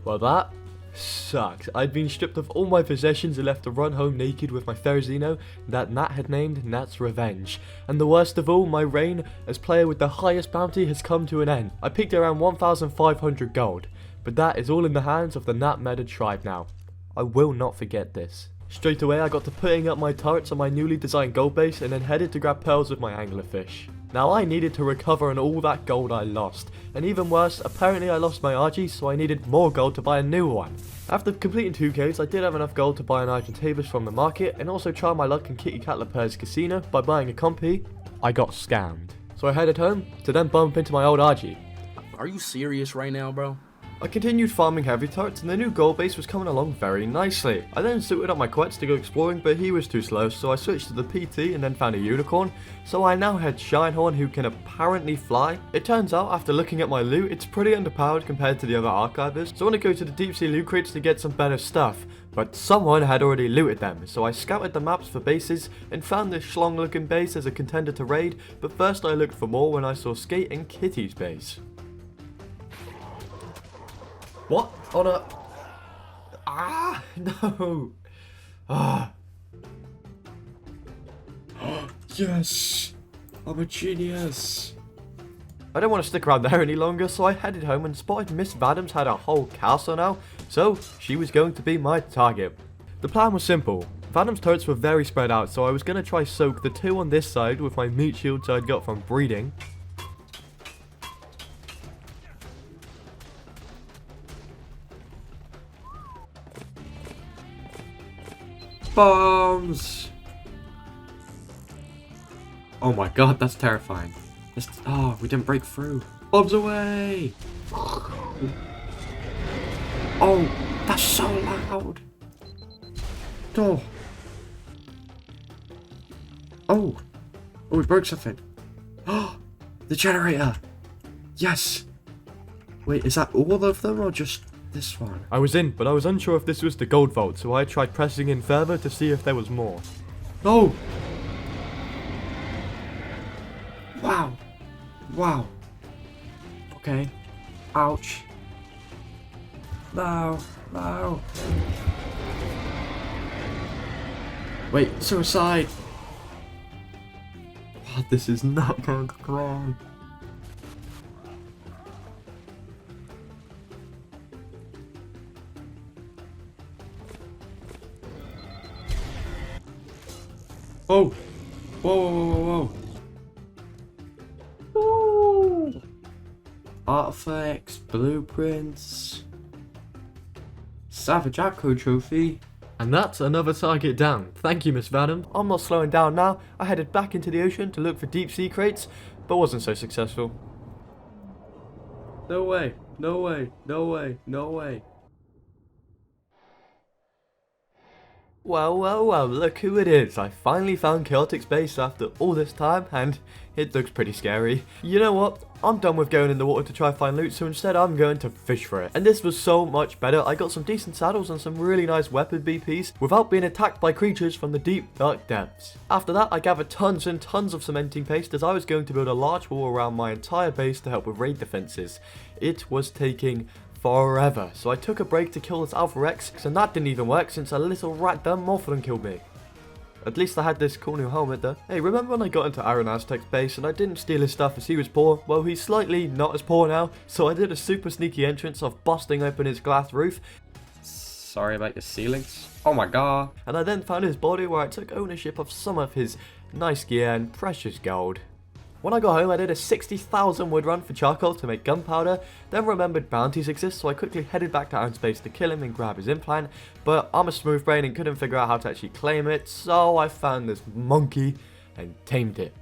Well, that sucks. I'd been stripped of all my possessions and left to run home naked with my Ferrazino that Nat had named Nat's Revenge. And the worst of all, my reign as player with the highest bounty has come to an end. I peaked around 1,500 gold, but that is all in the hands of the Nat Meta tribe now. I will not forget this. Straight away I got to putting up my turrets on my newly designed gold base and then headed to grab pearls with my anglerfish. Now I needed to recover on all that gold I lost, and even worse, apparently I lost my RG, so I needed more gold to buy a new one. After completing 2 caves, I did have enough gold to buy an item tables from the market, and also try my luck in Kitty Cat LaPer's casino by buying a compy. I got scammed. So I headed home to then bump into my old RG. Are you serious right now, bro? I continued farming heavy turrets and the new gold base was coming along very nicely. I then suited up my quets to go exploring, but he was too slow, so I switched to the PT and then found a unicorn. So I now had Shinehorn, who can apparently fly. It turns out after looking at my loot, it's pretty underpowered compared to the other archivers, so I want to go to the deep sea loot crates to get some better stuff. But someone had already looted them, so I scouted the maps for bases and found this schlong looking base as a contender to raid, but first I looked for more when I saw Skate and Kitty's base. What? On a... Ah! No! Ah! Yes! I'm a genius! I don't want to stick around there any longer, so I headed home and spotted Miss Vadams had a whole castle now, so she was going to be my target. The plan was simple. Vadams' turrets were very spread out, so I was going to try soak the 2 on this side with my meat shields I'd got from breeding. Bombs! Oh my god, that's terrifying. Oh, we didn't break through. Bombs away! Oh, that's so loud. Oh. Oh, we broke something. Oh, the generator. Yes. Wait, is that all of them or just this one? I was in, but I was unsure if this was the gold vault, so I tried pressing in further to see if there was more. Oh! Wow. Wow. Okay. Ouch. No. No. Wait, suicide! Oh, this is not going to go wrong. Oh! Whoa! Woo! Artifacts, blueprints, Savage Acro trophy. And that's another target down. Thank you, Miss Vadam. I'm not slowing down now. I headed back into the ocean to look for deep sea crates, but wasn't so successful. No way. No way. No way. No way. Well, well, well, look who it is. I finally found Chaotic's base after all this time, and it looks pretty scary. You know what? I'm done with going in the water to try and find loot, so instead I'm going to fish for it. And this was so much better. I got some decent saddles and some really nice weapon BPs without being attacked by creatures from the deep, dark depths. After that, I gathered tons and tons of cementing paste as I was going to build a large wall around my entire base to help with raid defenses. It was taking forever, so I took a break to kill this Alpha Rex, and that didn't even work since a little rat done more than killed me. At least I had this cool new helmet though. Hey, remember when I got into Iron Aztec's base and I didn't steal his stuff as he was poor? Well, he's slightly not as poor now, so I did a super sneaky entrance of busting open his glass roof. Sorry about your ceilings. Oh my god. And I then found his body where I took ownership of some of his nice gear and precious gold. When I got home, I did a 60,000 wood run for charcoal to make gunpowder, then remembered bounties exist, so I quickly headed back to Iron Space to kill him and grab his implant, but I'm a smooth brain and couldn't figure out how to actually claim it, so I found this monkey and tamed it.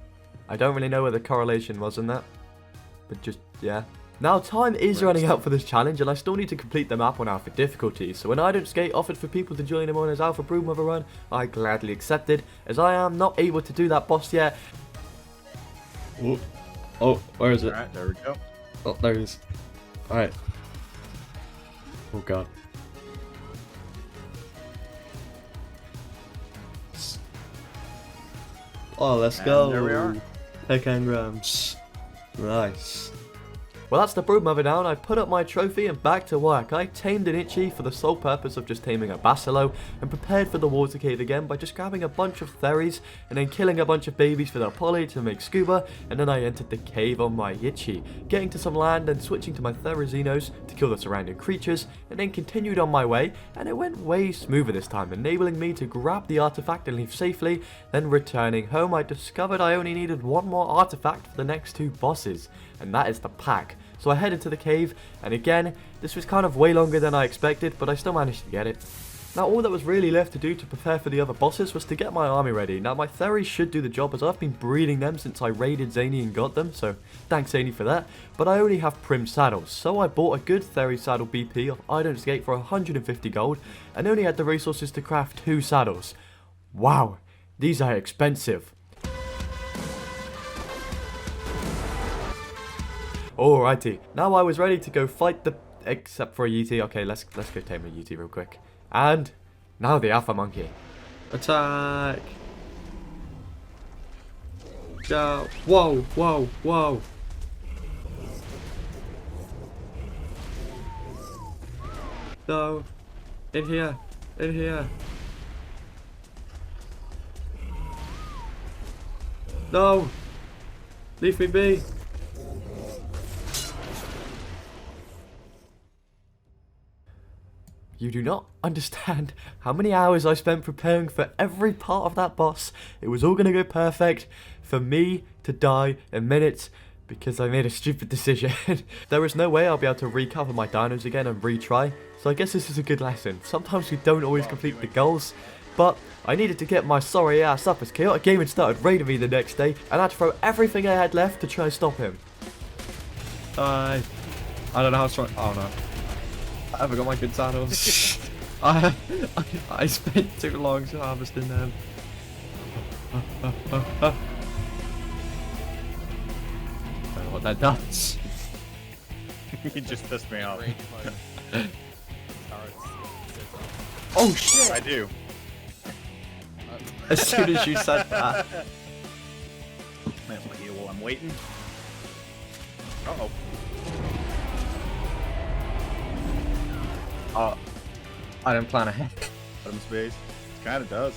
I don't really know where the correlation was in that, but just, yeah. Now time is running out for this challenge, and I still need to complete the map on Alpha difficulty, so when I Don't Skate offered for people to join him on his Alpha Broodmother run, I gladly accepted, as I am not able to do that boss yet. Oh, where is it? Alright, there we go. Oh, there it is. Alright. Oh god. Oh, let's go. There we are. Heck engrams. Nice. Well, that's the Broodmother down. I put up my trophy and back to work. I tamed an Itchy for the sole purpose of just taming a Basilo and prepared for the water cave again by just grabbing a bunch of Theries and then killing a bunch of babies for their poly to make scuba, and then I entered the cave on my Itchy, getting to some land and switching to my Therizinos to kill the surrounding creatures, and then continued on my way, and it went way smoother this time, enabling me to grab the artifact and leave safely. Then returning home, I discovered I only needed one more artifact for the next two bosses, and that is the pack. So I headed to the cave, and again, this was kind of way longer than I expected, but I still managed to get it. Now all that was really left to do to prepare for the other bosses was to get my army ready. Now my Theries should do the job, as I've been breeding them since I raided Zanny and got them, so thanks Zanny for that. But I only have Prim saddles, so I bought a good Theries saddle BP of I Don't Skate for 150 gold, and only had the resources to craft 2 saddles. Wow, these are expensive. Alrighty, now I was ready to go fight the... except for a Yeti. Okay, let's go tame a Yeti real quick. And now the Alpha Monkey. Attack! Go! Whoa, whoa, whoa! No! In here! In here! No! Leave me be! You do not understand how many hours I spent preparing for every part of that boss. It was all going to go perfect for me to die in minutes because I made a stupid decision. There is no way I'll be able to recover my dinos again and retry, so I guess this is a good lesson. Sometimes we don't always complete the goals, but I needed to get my sorry ass up as Chaotic Gaming started raiding me the next day, and I had to throw everything I had left to try and stop him. I don't know how strong... Oh no. I haven't got my good saddles. I spent too long harvesting them. I don't know what that does. You just pissed me off. Oh shit! I do. As soon as you said that. Man, what you while I'm waiting. Uh-oh. I didn't plan ahead. Let him space. It kind of does.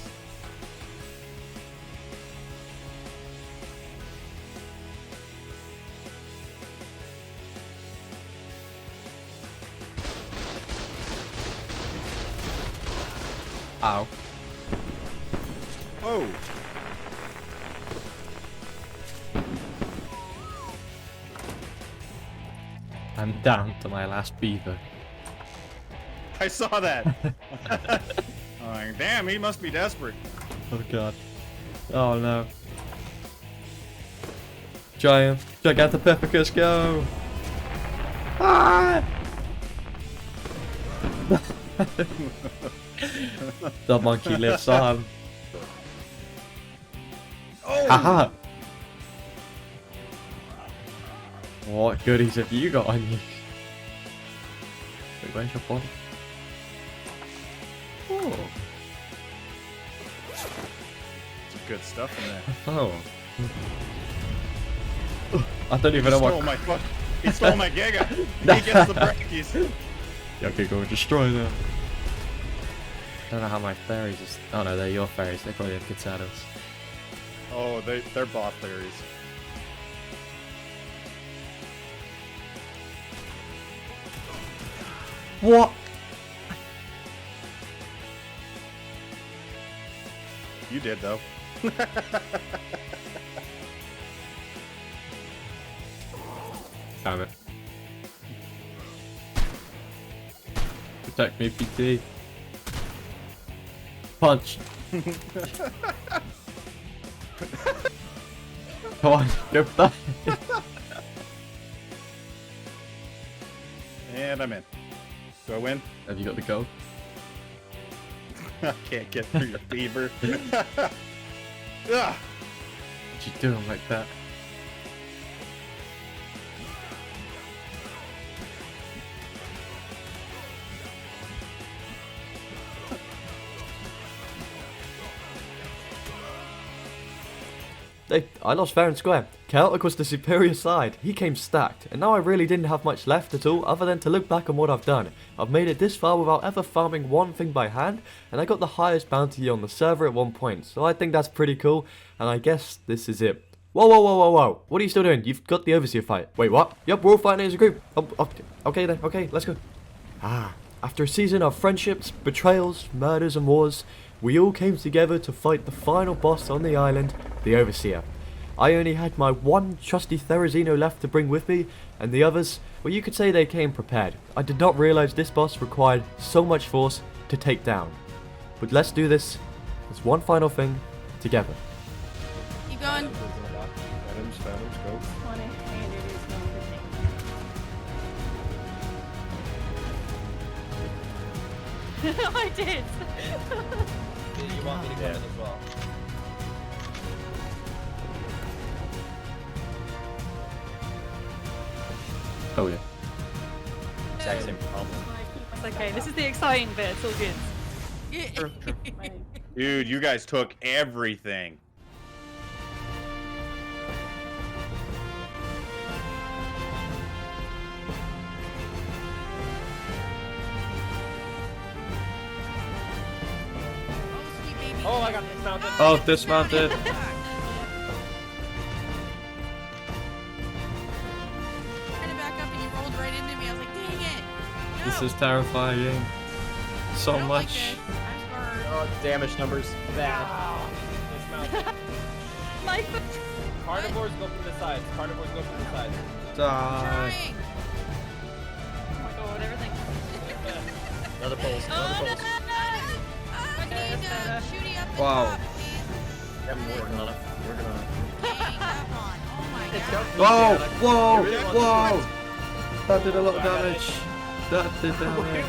Ow. Oh. I'm down to my last beaver. I saw that. I'm like, damn, he must be desperate. Oh god. Oh no. Giant. Gigantopithecus, go! Ah! The monkey lives on. Oh! Haha! What goodies have you got on you? Wait, where's your body? Oh. Some good stuff in there. Oh. I don't even know what. He stole my Giga! He gets the brickies! Yeah, okay, go and destroy them. I don't know how my fairies is. Oh no, they're your fairies. They probably have good saddles. Oh, they're boss fairies. What? You did, though. Damn it. Protect me, PT. Punch. Come on, go for that. And I'm in. Do I win? Have you got the goal? I can't get through your fever. Ugh. What you doing like that? I lost fair and square. Celtic was the superior side. He came stacked, and now I really didn't have much left at all other than to look back on what I've done. I've made it this far without ever farming one thing by hand, and I got the highest bounty on the server at one point, so I think that's pretty cool, and I guess this is it. Whoa, whoa, whoa, whoa, whoa. What are you still doing? You've got the overseer fight. Wait, what? Yep, we're all fighting as a group. Oh, okay then, okay, let's go. After a season of friendships, betrayals, murders and wars, we all came together to fight the final boss on the island, the Overseer. I only had my one trusty Therizino left to bring with me, and the others, well, you could say they came prepared. I did not realise this boss required so much force to take down. But let's do this as one final thing together. Keep going. Phantoms, go. I did. You want me to come in as well? Oh yeah. Exact same problem. It's okay. This is the exciting bit. It's all good. Dude, you guys took everything. Oh, I got dismounted. Oh, dismounted. This is terrifying. So much. Oh, damage numbers. Bad. My foot. Carnivores go from the sides. Carnivores go from the sides. Die. Oh my god, everything. Another pulse. Another pulse. Wow. Working on it. Working on it. Whoa! Whoa! Whoa! That did a lot of damage. That did damage.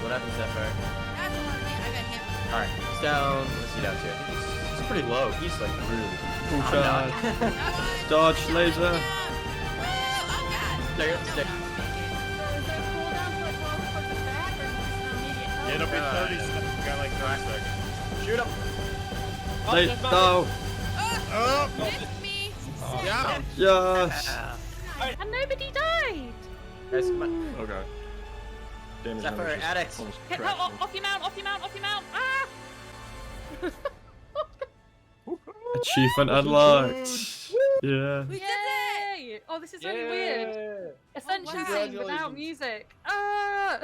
What happens that far? Alright, he's down. What's he down to? I think he's pretty low. He's like really. Full charge. Dodge laser. Stick. It'll be 30 seconds. We got like 5 seconds. Shoot him. No. Oh! me. Yeah! Yes. And nobody died. Guys, come on. Oh god. Damage Zephyr, numbers just addicts. almost Get crashed off your mount, off your mount, off your mount. Ah! Achievement unlocked. Yeah. Yay! Oh, this is really weird. Ascension scene without music. Ah!